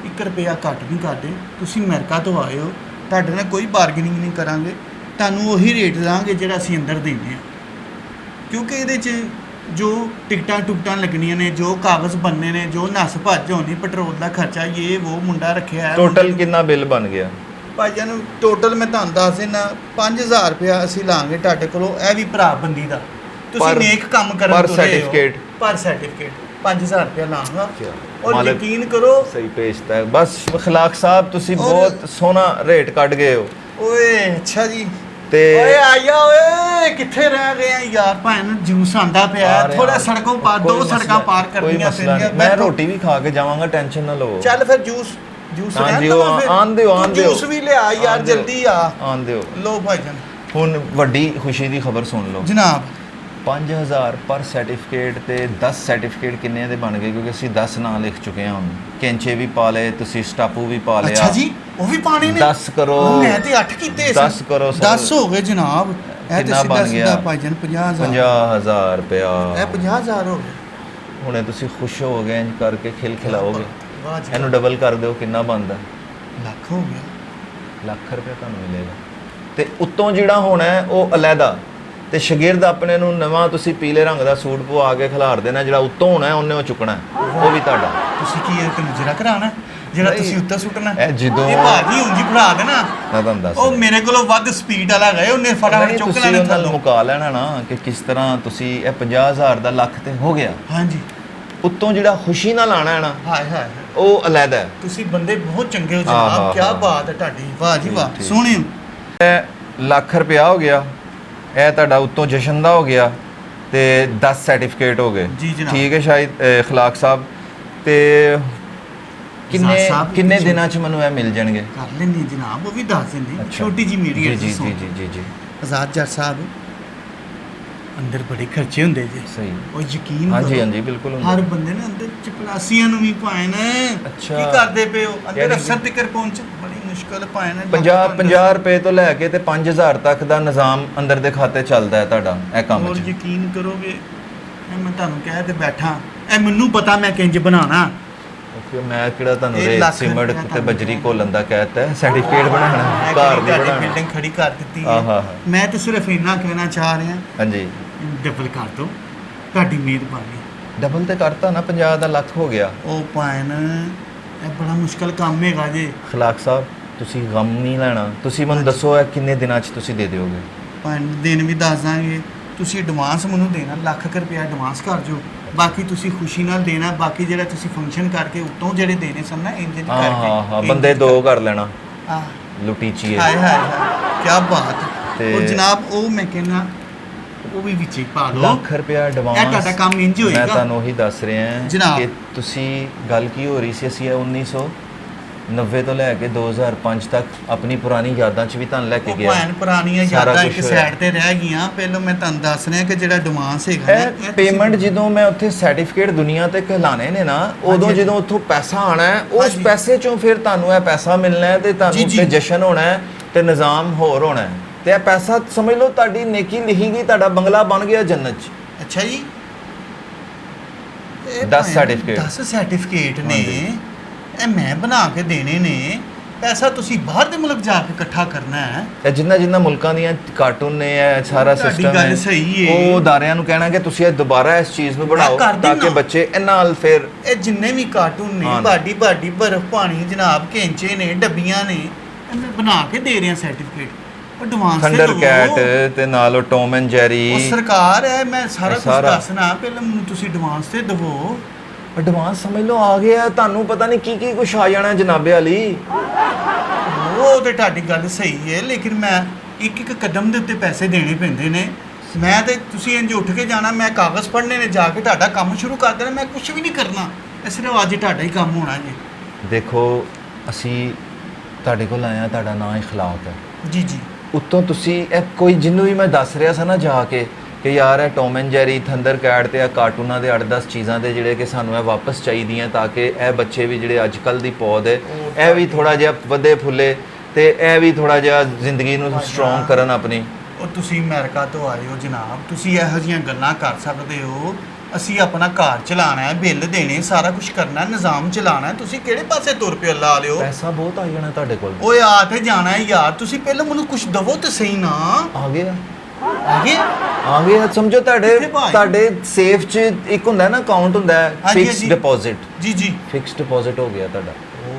1 ਰੁਪਿਆ ਘੱਟ ਨਹੀਂ ਕਰਦੇ। ਤੁਸੀਂ ਅਮਰੀਕਾ ਤੋਂ ਆਏ ਹੋ, ਤੁਹਾਡੇ ਨਾਲ ਕੋਈ ਬਾਰਗੇਨਿੰਗ ਨਹੀਂ ਕਰਾਂਗੇ। ਤੁਹਾਨੂੰ ਉਹੀ ਰੇਟ ਦਾਂਗੇ ਜਿਹੜਾ ਅਸੀਂ ਅੰਦਰ ਦਿੰਦੇ ਹਾਂ, ਕਿਉਂਕਿ ਇਹਦੇ 'ਚ ਜੋ ਟਿਕਟਾਂ ਲੱਗਣੀਆਂ ਨੇ, ਜੋ ਕਾਗਜ਼ ਬਣਨੇ ਨੇ, ਜੋ ਨਸ ਭੱਜ ਹੋਣੀ, ਪੈਟਰੋਲ ਦਾ ਖਰਚਾ, ਇਹ ਉਹ ਮੁੰਡਾ ਰੱਖਿਆ ਹੈ। ਟੋਟਲ ਕਿੰਨਾ ਬਿੱਲ ਬਣ ਗਿਆ? ਭਾਈਆਂ ਨੂੰ ਟੋਟਲ ਮੈਂ ਤੁਹਾਨੂੰ ਦੱਸ ਦਿੰਦਾ 5000 ਰੁਪਇਆ ਅਸੀਂ ਲਾਂਗੇ ਤੁਹਾਡੇ ਕੋਲੋਂ। ਇਹ ਵੀ ਭਰਾ ਬੰਦੀ ਦਾ, ਤੁਸੀਂ ਪਰ- ਨੇਕ ਕੰਮ ਕਰਨ ਪਰ ਤੁਰੇ ਹੋ। certificate? ਪਰ ਸਰਟੀਫਿਕੇਟ 5000 ਰੁਪਇਆ ਲਾਂਗਾ। ਔਰ ਮਾਲਕ ਯਕੀਨ ਕਰੋ, ਸਹੀ ਭੇਜਦਾ ਹੈ। ਬਸ ਇਖਲਾਕ ਸਾਹਿਬ ਤੁਸੀਂ ਔਰ- ਬਹੁਤ ਸੋਹਣਾ ਰੇਟ ਕੱਢ ਗਏ ਹੋ। ਓਏ ਅੱਛਾ ਜੀ। ਤੇ ਓਏ ਆਇਆ ਓਏ, ਕਿੱਥੇ ਰਹਿ ਗਏ ਆ ਯਾਰ? ਭੈਣ ਜੂਸ ਆਂਦਾ ਪਿਆ, ਥੋੜਾ ਸੜਕੋਂ ਪਾਰ, ਕੋਈ 2 ਮਸਲਾ ਸੜਕਾਂ ਪਾਰ ਨਹੀਂ, ਕਰਨੀਆਂ ਕੋਈ ਮਸਲਾ ਨਹੀਂ। ਪੈਂਦੀਆਂ। ਮੈਂ ਰੋਟੀ ਵੀ ਖਾ ਕੇ ਜਾਵਾਂਗਾ, ਟੈਨਸ਼ਨ ਨਾ ਲਓ। ਚੱਲ ਫਿਰ ਜੂਸ ਹਾਂਜੀ, ਰਹਿਣ ਦੇਵਾਂ ਫਿਰ। ਆਉਣ ਦਿਓ। ਤੂੰ ਜੂਸ ਵੀ ਲਿਆ ਯਾਰ, ਆਉਣ ਦਿਓ। ਜਲਦੀ ਆ। ਆਉਣ ਦਿਓ। ਲੋ ਭਾਈਜਾਨ। ਹੁਣ ਵੱਡੀ ਖੁਸ਼ੀ ਦੀ ਖਬਰ ਸੁਣ ਲਓ ਜਨਾਬ। 5000 ਪਰ ਸਰਟੀਫਿਕੇਟ ਤੇ 10 ਸਰਟੀਫਿਕੇਟ ਕਿੰਨੇ ਦੇ ਬਣ ਗਏ? ਕਿਉਂਕਿ ਅਸੀਂ 10 ਨਾਂ ਲਿਖ ਚੁੱਕੇ ਹਾਂ ਹੁਣ। ਕੈਂਚੇ ਵੀ ਪਾ ਲਏ ਤੁਸੀਂ, ਸਟਾਪੂ ਵੀ ਪਾ ਲਿਆ। ਅੱਛਾ ਜੀ, ਉਹ ਵੀ ਪਾਣੀ ਨੇ? 10 ਕਰੋ। ਮੈਂ ਤੇ 8 ਕੀਤੇ ਸੀ। 10 ਕਰੋ ਸਰ। 10 ਹੋ ਗਏ ਜਨਾਬ। ਇਹ ਤੇ ਕਿੰਨਾ ਸਿੱਧਾ ਬਣ ਗਿਆ? ਸਿੱਧਾ ਭਾਈਜਾਨ 50000। 50000 ਰੁਪਇਆ। ਇਹ 50000 ਹੋ ਗਏ। ਹੁਣੇ ਤੁਸੀਂ ਖੁਸ਼ ਹੋ ਗਏ, ਇੰਜ ਕਰਕੇ ਖਿਲਾਓਗੇ। ਵਾਹ ਜੀ। ਇਹਨੂੰ ਡਬਲ ਕਰ ਦਿਓ, ਕਿੰਨਾ ਬਣਦਾ? ਲੱਖ ਹੋ ਗਿਆ। ਲੱਖ ਰੁਪਇਆ ਤੁਹਾਨੂੰ ਮਿਲੇਗਾ। ਤੇ ਉੱਤੋਂ ਜਿਹੜਾ ਹੋਣਾ ਹੈ ਉਹ ਅਲੱਗਾ, ਤੇ ਸ਼ਾਗਿਰਦ ਆਪਣੇ ਨੂੰ ਨਵਾਂ ਤੁਸੀਂ ਪੀਲੇ ਰੰਗ ਦਾ ਸੂਟ ਪਵਾ ਕੇ ਖਿਲਾਰ ਦੇਣਾ, ਜਿਹੜਾ ਉੱਤੋਂ ਹੋਣਾ ਹੈ ਉਹਨੇ ਉਹ ਚੁੱਕਣਾ, ਉਹ ਵੀ ਤੁਹਾਡਾ। ਤੁਸੀਂ ਕੀ ਇਹ ਮੁਜਰਾ ਕਰਾਣਾ ਜਿਹੜਾ ਤੁਸੀਂ ਉੱਤੇ ਸੁੱਟਣਾ? ਇਹ ਜਦੋਂ ਇਹ ਭਾਜੀ ਉਂਝ ਹੀ ਫੜਾ ਦੇਣਾ, ਮੈਂ ਤੁਹਾਨੂੰ ਦੱਸ ਉਹ ਮੇਰੇ ਕੋਲੋਂ ਵੱਧ ਸਪੀਡ ਵਾਲਾ ਗਏ, ਉਹਨੇ ਫਟਾਫਟ ਚੁੱਕ ਤੁਸੀਂ ਲੈਣਾ ਉਹਨਾਂ ਨਾਲ ਥੱਲੋਂ। ਮੁਕਾ ਲੈਣਾ ਨਾ ਕਿ ਕਿਸ ਤਰ੍ਹਾਂ ਤੁਸੀਂ ਇਹ 50,000 ਦਾ ਲੱਖ ਤੇ ਹੋ ਗਿਆ, ਹਾਂਜੀ ਉੱਤੋਂ ਜਿਹੜਾ ਖੁਸ਼ੀ ਨਾਲ ਆਣਾ ਹੈ ਨਾ ਹਾਏ ਹਾਏ, ਉਹ ਅਲੱਗਾ ਹੈ। ਤੁਸੀਂ ਬੰਦੇ ਬਹੁਤ ਚੰਗੇ ਹੋ ਹਾਂ, ਜਨਾਬ, ਕੀ ਹਾਂ। ਬਾਤ ਹੈ ਤੁਹਾਡੀ, ਵਾਹ ਜੀ ਵਾਹ, ਠੀਕ। ਸੋਹਣੇ ਹੋ। ਇਹ ਲੱਖ ਰੁਪਇਆ ਹੋ ਗਿਆ, ਇਹ ਤੁਹਾਡਾ ਉੱਤੋਂ ਜਸ਼ਨ ਦਾ ਹੋ ਗਿਆ, ਤੇ 10 ਸਰਟੀਫਿਕੇਟ ਹੋ ਗਏ। ਜੀ ਜਨਾਬ। ਠੀਕ ਹੈ ਸ਼ਾਇਦ ਖਲਾਕ ਸਾਹਿਬ, ਤੇ ਸਾਹਿਬ ਕਿੰਨੇ ਜੀ। ਦਿਨਾਂ ਚ ਮੈਨੂੰ ਇਹ ਮਿਲ ਜਾਣਗੇ? ਕਰ ਲੈਣੀ ਜਨਾਬ, ਉਹ ਵੀ ਦੱਸ ਦਿੰਦੀ, ਅੱਛਾ। ਛੋਟੀ ਜੀ ਮੇਰੀ ਜੀ ਹੈ ਜੀ ਜੀ ਜੀ ਜੀ ਜੀ ਆਜ਼ਾਦ ਜੱਟ ਸਾਹਿਬ, ਅੰਦਰ ਬੜੇ ਖਰਚੇ ਹੁੰਦੇ ਜੀ, ਸਹੀ। ਉਹ ਯਕੀਨ ਹਾਂਜੀ ਕਰੋ, ਹਾਂਜੀ ਬਿਲਕੁਲ ਹੁੰਦਾ। ਹਰ ਬੰਦੇ ਨੇ ਅੰਦਰ ਚਪਲਾਸੀਆਂ ਨੂੰ ਵੀ ਪਾਏ ਨੇ। ਅੱਛਾ। ਕੀ ਕਰਦੇ ਪਏ ਹੋ ਅੰਦਰ? ਯਾਨੀ ਅਫਸਰ ਤੱਕ ਪਹੁੰਚ ਬੜੀ ਮੁਸ਼ਕਲ ਪਾਏ ਨੇ। 50 ਰੁਪਏ ਤੋਂ ਲੈ ਕੇ ਤੇ 5000 ਤੱਕ ਦਾ ਨਿਜ਼ਾਮ ਅੰਦਰ ਦੇ ਖਾਤੇ ਚੱਲਦਾ ਹੈ ਤੁਹਾਡਾ ਇਹ ਕੰਮ ਹੋਰ 'ਚ। ਯਕੀਨ ਕਰੋਗੇ, ਇਹ ਮੈਂ ਤੁਹਾਨੂੰ ਕਹਿ ਤੇ ਬੈਠਾ, ਇਹ ਮੈਨੂੰ ਪਤਾ ਮੈਂ ਕਿੰਜ ਬਣਾਉਣਾ। ਓਕੇ, ਮੈਂ ਕਿਹੜਾ ਤੁਹਾਨੂੰ ਇਹ ਰੇਤ ਲੱਖ ਸੀਮੈਂਟ ਰੁਪਇਆ ਤੇ ਤੁਹਾਨੂੰ ਬਜਰੀ ਘੋਲਣ ਦਾ ਕਹਿਤਾ ਹੈ, ਸਰਟੀਫਿਕੇਟ ਬਣਾਉਣਾ, ਘਰ ਦੀ ਬਣਾਉਣਾ। ਬਿਲਡਿੰਗ ਖੜੀ ਕਰ ਦਿੱਤੀ ਆਹਾ ਹੈ। ਹਾ। ਮੈਂ ਤਾਂ ਸਿਰਫ ਇੰਨਾ ਕਹਿਣਾ ਚਾਹ ਰਿਹਾ, ਹਾਂਜੀ, ਡਬਲ ਕਰ ਦਿਓ, ਤੁਹਾਡੀ ਮਿਹਰਬਾਨੀ। ਡਬਲ ਤੇ ਕਰਤਾ ਨਾ, 50 ਦਾ ਲੱਖ ਹੋ ਗਿਆ। ਉਹ ਪਾਇਨ, ਇਹ ਬੜਾ ਮੁਸ਼ਕਲ ਕੰਮ ਹੈਗਾ ਜੀ। ਖਲਾਕ ਸਾਹਿਬ ਤੁਸੀਂ ਗਮ ਨਹੀਂ ਲੈਣਾ, ਤੁਸੀਂ ਮੈਨੂੰ ਦੱਸੋ ਇਹ ਕਿੰਨੇ ਦਿਨਾਂ 'ਚ ਤੁਸੀਂ ਦੇ ਦਿਓਗੇ? ਪਾਇਨ ਦਿਨ ਵੀ ਦੱਸ ਦਾਂਗੇ, ਤੁਸੀਂ ਐਡਵਾਂਸ ਮੈਨੂੰ ਦੇਣਾ, ਲੱਖ ਕੁ ਰੁਪਇਆ ਐਡਵਾਂਸ ਕਰ ਜੋ, ਬਾਕੀ ਤੁਸੀਂ ਖੁਸ਼ੀ ਨਾਲ ਦੇਣਾ, ਬਾਕੀ ਜਿਹੜਾ ਤੁਸੀਂ ਫੰਕਸ਼ਨ ਕਰਕੇ ਉੱਤੋਂ ਜਿਹੜੇ ਦੇਣੇ ਸਨ ਨਾ ਇੰਜ ਹਾਂ ਕਰਕੇ। ਹਾਂ ਹਾਂ, ਬੰਦੇ ਦੋ ਕਰ ਲੈਣਾ, ਆਹ, ਲੁਟੀਚੀਏ। ਹਾਏ ਹਾਏ ਹਾਏ, ਕੀ ਬਾਤ। ਤੇ- ਉਹ ਜਨਾਬ ਉਹ ਮੈਂ ਕਹਿੰਦਾ ਉਹ ਵੀ ਵਿੱਚ ਹੀ ਪਾ ਲਓ। ਲੱਖ ਰੁਪਇਆ ਐਡਵਾਂਸ। ਇਹ ਤੁਹਾਡਾ ਕੰਮ ਇੰਜ ਮੈਂ ਹੋਏਗਾ ਤੁਹਾਨੂੰ ਉਹੀ ਦੱਸ ਰਿਹਾ ਜਨਾਬ। ਕਿ ਤੁਸੀਂ ਗੱਲ ਕੀ ਹੋ ਰਹੀ ਸੀ, ਅਸੀਂ ਇਹ 1990 ਤੋਂ ਲੈ ਕੇ 2005 ਤੱਕ ਆਪਣੀ ਪੁਰਾਣੀ ਯਾਦਾਂ 'ਚ ਵੀ ਤੁਹਾਨੂੰ ਲੈ ਕੇ ਉਹ ਗਿਆ। ਭੈਣ ਪੁਰਾਣੀਆਂ ਸਾਰਾ ਯਾਦਾਂ ਕੁਛ ਇੱਕ ਹੋਇਆ। ਸਾਈਡ ਤੇ ਰਹਿ ਗਈਆਂ। ਪਹਿਲਾਂ ਮੈਂ ਤੁਹਾਨੂੰ ਦੱਸ ਰਿਹਾ ਕਿ ਜਿਹੜਾ ਐਡਵਾਂਸ ਹੈਗਾ ਨਾ, ਇਹ ਤੁਸੀਂ- ਪੇਮੈਂਟ ਜਦੋਂ ਮੈਂ ਉੱਥੇ ਸਰਟੀਫਿਕੇਟ ਦੁਨੀਆ ਤੇ ਕਹਿਲਾਣੇ ਨੇ ਨਾ, ਉਦੋਂ ਹਾਂਜੀ। ਜਦੋਂ ਉੱਥੋਂ ਪੈਸਾ ਆਣਾ ਹੈ, ਉਸ ਹਾਂਜੀ। ਪੈਸੇ ਚੋਂ ਫਿਰ ਤੁਹਾਨੂੰ ਇਹ ਪੈਸਾ ਮਿਲਣਾ ਹੈ, ਤੇ ਤੁਹਾਨੂੰ ਜੀ, ਜੀ। ਉੱਤੇ ਜਸ਼ਨ ਹੋਣਾ ਹੈ, ਤੇ ਨਿਜ਼ਾਮ ਹੋਰ ਹੋਣਾ ਹੈ, ਤੇ ਇਹ ਪੈਸਾ ਸਮਝ ਲਓ ਤੁਹਾਡੀ ਨੇਕੀ ਲਿਖੀ ਗਈ, ਤੁਹਾਡਾ ਬੰਗਲਾ ਬਣ ਗਿਆ ਜੰਨਤ 'ਚ। ਅੱਛਾ ਜੀ, 10 certificate। 10 ਸਰਟੀਫਿਕੇਟ ਨੇ, ਹਾਂਜੀ। ਇਹ ਮੈਂ ਬਣਾ ਕੇ ਦੇਣੇ ਨੇ। ਪੈਸਾ ਤੁਸੀਂ ਬਾਹਰ ਦੇ ਮੁਲਕ ਜਾ ਕੇ ਇਕੱਠਾ ਕਰਨਾ ਹੈ। ਇਹ ਜਿੰਨਾ ਮੁਲਕਾਂ ਦੀਆਂ ਕਾਰਟੂਨ ਨੇ, ਇਹ ਸਾਰਾ ਤੁਹਾਡੀ ਸਿਸਟਮ ਗੱਲ ਹੈ, ਸਹੀ ਹੈ। ਉਹ ਅਦਾਰਿਆਂ ਨੂੰ ਕਹਿਣਾ ਕਿ ਤੁਸੀਂ ਇਹ ਦੁਬਾਰਾ ਇਸ ਚੀਜ਼ ਨੂੰ ਬਣਾਓ ਕਰ ਤਾਂ ਦੇਣਾ। ਕਿ ਬੱਚੇ ਇਹ ਨਾਲ ਫਿਰ ਇਹ ਜਿੰਨੇ ਵੀ ਕਾਰਟੂਨ ਨੇ, ਹਾਂ। ਬਾਡੀ ਬਰਫ ਪਾਣੀ ਜਨਾਬ, ਕੈਂਚੇ ਨੇ, ਡੱਬੀਆਂ ਨੇ, ਇਹ ਮੈਂ ਬਣਾ ਕੇ ਦੇ ਰਿਹਾ ਸਰਟੀਫਿਕੇਟ। ਐਡਵਾਂਸ ਥੰਡਰ ਕੈਟ ਤੇ ਨਾਲ ਉਹ ਟੌਮ ਐਂਡ ਜੈਰੀ। ਉਹ ਸਰਕਾਰ ਹੈ, ਮੈਂ ਸਾਰਾ ਇਹ ਕੁਝ ਸਾਰਾ। ਦੱਸਣਾ, ਪਹਿਲਾਂ ਮੈਨੂੰ ਤੁਸੀਂ ਐਡਵਾਂਸ ਤੇ ਦਵੋ। ਐਡਵਾਂਸ ਸਮਝ ਲਓ ਆ ਗਿਆ, ਤੁਹਾਨੂੰ ਪਤਾ ਨਹੀਂ ਕੀ ਕੁਛ ਆ ਜਾਣਾ ਜਨਾਬੇ ਵਾਲੀ। ਉਹ ਤੇ ਤੁਹਾਡੀ ਗੱਲ ਸਹੀ ਹੈ, ਲੇਕਿਨ ਮੈਂ ਇੱਕ ਕਦਮ ਦੇ ਉੱਤੇ ਪੈਸੇ ਦੇਣੇ ਪੈਂਦੇ ਨੇ। ਮੈਂ ਤੇ ਤੁਸੀਂ ਇੰਜ ਉੱਠ ਕੇ ਜਾਣਾ, ਮੈਂ ਕਾਗਜ਼ ਪੜ੍ਹਨੇ ਨੇ, ਜਾ ਕੇ ਤੁਹਾਡਾ ਕੰਮ ਸ਼ੁਰੂ ਕਰ ਦੇਣਾ, ਮੈਂ ਕੁਝ ਵੀ ਨਹੀਂ ਕਰਨਾ। ਇਹ ਸਿਰਫ ਅੱਜ ਤੁਹਾਡਾ ਹੀ ਕੰਮ ਹੋਣਾ ਜੀ। ਦੇਖੋ ਅਸੀਂ ਤੁਹਾਡੇ ਕੋਲ ਆਇਆ, ਤੁਹਾਡਾ ਨਾਂ ਇਖਲਾਕ ਹੈ। ਜੀ ਜੀ। ਉੱਤੋਂ ਤੁਸੀਂ ਇਹ ਕੋਈ ਜਿਹਨੂੰ ਵੀ ਮੈਂ ਦੱਸ ਰਿਹਾ ਸੀ ਨਾ ਜਾ ਕੇ ਕਿ ਯਾਰ ਇਹ Tom and Jerry, thunder cat ਤੇ ਇਹ ਕਾਰਟੂਨਾਂ ਦੇ 8-10 ਚੀਜ਼ਾਂ ਦੇ ਜਿਹੜੇ ਕਿ ਸਾਨੂੰ ਇਹ ਵਾਪਸ ਚਾਹੀਦੀਆਂ, ਤਾਂ ਕਿ ਇਹ ਬੱਚੇ ਵੀ ਜਿਹੜੇ ਅੱਜ ਕੱਲ੍ਹ ਦੀ ਪੌਦ ਹੈ, ਇਹ ਵੀ ਥੋੜਾ ਜਿਹਾ ਵਧੇ ਫੁੱਲੇ, ਤੇ ਇਹ ਵੀ ਥੋੜਾ ਜਿਹਾ ਜ਼ਿੰਦਗੀ ਨੂੰ ਸਟਰੋਂਗ ਕਰਨ ਆਪਣੀ। ਉਹ ਤੁਸੀਂ ਅਮਰੀਕਾ ਤੋਂ ਆਏ ਹੋ ਜਨਾਬ, ਤੁਸੀਂ ਇਹੋ ਜਿਹੀਆਂ ਗੱਲਾਂ ਕਰ ਸਕਦੇ ਹੋ। ਅਸੀਂ ਆਪਣਾ ਘਰ ਚਲਾਉਣਾ ਹੈ, ਬਿੱਲ ਦੇਣੇ, ਸਾਰਾ ਕੁਝ ਕਰਨਾ ਹੈ, ਨਿਜ਼ਾਮ ਚਲਾਉਣਾ ਹੈ। ਤੁਸੀਂ ਕਿਹੜੇ ਪਾਸੇ ਤੁਰ ਪਿਓ ਲਾ ਲਿਓ? ਪੈਸਾ ਬਹੁਤ ਆ ਜਾਣਾ ਤੁਹਾਡੇ ਕੋਲ। ਓਏ ਆ ਤੇ ਜਾਣਾ ਹੈ ਯਾਰ, ਤੁਸੀਂ ਪਹਿਲਾਂ ਮੈਨੂੰ ਕੁਝ ਦਵੋ ਤੇ ਸਹੀ ਨਾ। ਆ ਗਿਆ ਆਗੇ ਆ ਗਿਆ, ਸਮਝੋ ਕਿੱਥੇ ਭਾਈ? ਤੁਹਾਡੇ ਸੇਫ 'ਚ ਇੱਕ ਹੁੰਦਾ ਨਾ ਅਕਾਊਂਟ ਹੁੰਦਾ ਹੈ ਹਾਂਜੀ, ਫਿਕਸ ਹਾਂਜੀ। ਡਿਪੋਜ਼ਿਟ। ਜੀ ਜੀ। ਫਿਕਸ ਡਿਪੋਜ਼ਿਟ ਹੋ ਗਿਆ ਤੁਹਾਡਾ।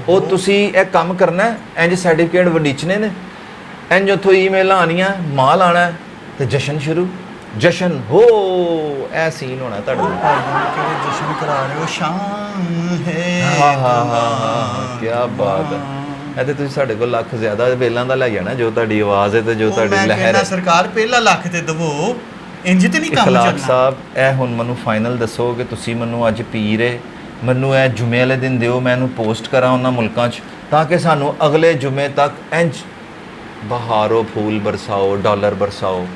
ਉਹ ਤੁਸੀਂ ਇਹ ਕੰਮ ਕਰਨਾ ਹੈ, ਇੰਜ ਸਰਟੀਫਿਕੇਟ ਵੰਡੀਚਨੇ ਨੇ, ਇੰਜ ਉੱਥੋਂ ਈਮੇਲਾਂ ਆਉਣੀਆਂ, ਮਾਲ ਆਉਣਾ ਹੈ, ਤੇ ਜਸ਼ਨ ਸ਼ੁਰੂ। ਜਸ਼ਨ ਹੋ, ਇਹ ਸੀਨ ਹੋਣਾ ਤੁਹਾਡਾ। ਕਿਹੜੇ ਜਸ਼ਨ ਕਰਾ ਰਹੇ ਹੋ? ਸ਼ਾਮ ਹੈ। ਹਾਂ ਕੀ ਬਾਤ ਹੈ। ਇਹ ਤੇ ਤੁਸੀਂ ਸਾਡੇ ਕੋਲ ਲੱਖ ਜ਼ਿਆਦਾ ਵੇਲਾਂ ਦਾ ਲੈ ਜਾਣਾ, ਜੋ ਤੁਹਾਡੀ ਆਵਾਜ਼ ਹੈ ਤੇ ਜੋ ਤੁਹਾਡੀ ਮੈਂ ਲਹਿਰ ਕਹਿੰਦਾ ਹੈ। ਸਰਕਾਰ ਪਹਿਲਾ ਲੱਖ ਤੇ ਦਵੋ, ਇੰਜ ਤੇ ਨਹੀਂ ਕੰਮ ਇਖਲਾਕ ਚੱਲਣਾ। ਸਾਹਿਬ, ਇਹ ਹੁਣ ਮੈਨੂੰ ਫਾਈਨਲ ਦੱਸੋ ਕਿ ਤੁਸੀਂ ਮੈਨੂੰ ਅੱਜ ਪੀਰ ਹੈ, ਮੈਨੂੰ ਇਹ ਜੁਮੇ ਵਾਲੇ ਦਿਨ ਦਿਓ, ਮੈਂ ਇਹਨੂੰ ਪੋਸਟ ਕਰਾਂ ਉਹਨਾਂ ਮੁਲਕਾਂ 'ਚ, ਤਾਂ ਕਿ ਸਾਨੂੰ ਅਗਲੇ ਜੁਮੇ ਤੱਕ ਇੰਜ ਬਹਾਰੋ ਫੂਲ ਬਰਸਾਓ, ਡਾਲਰ ਬਰਸਾਓ,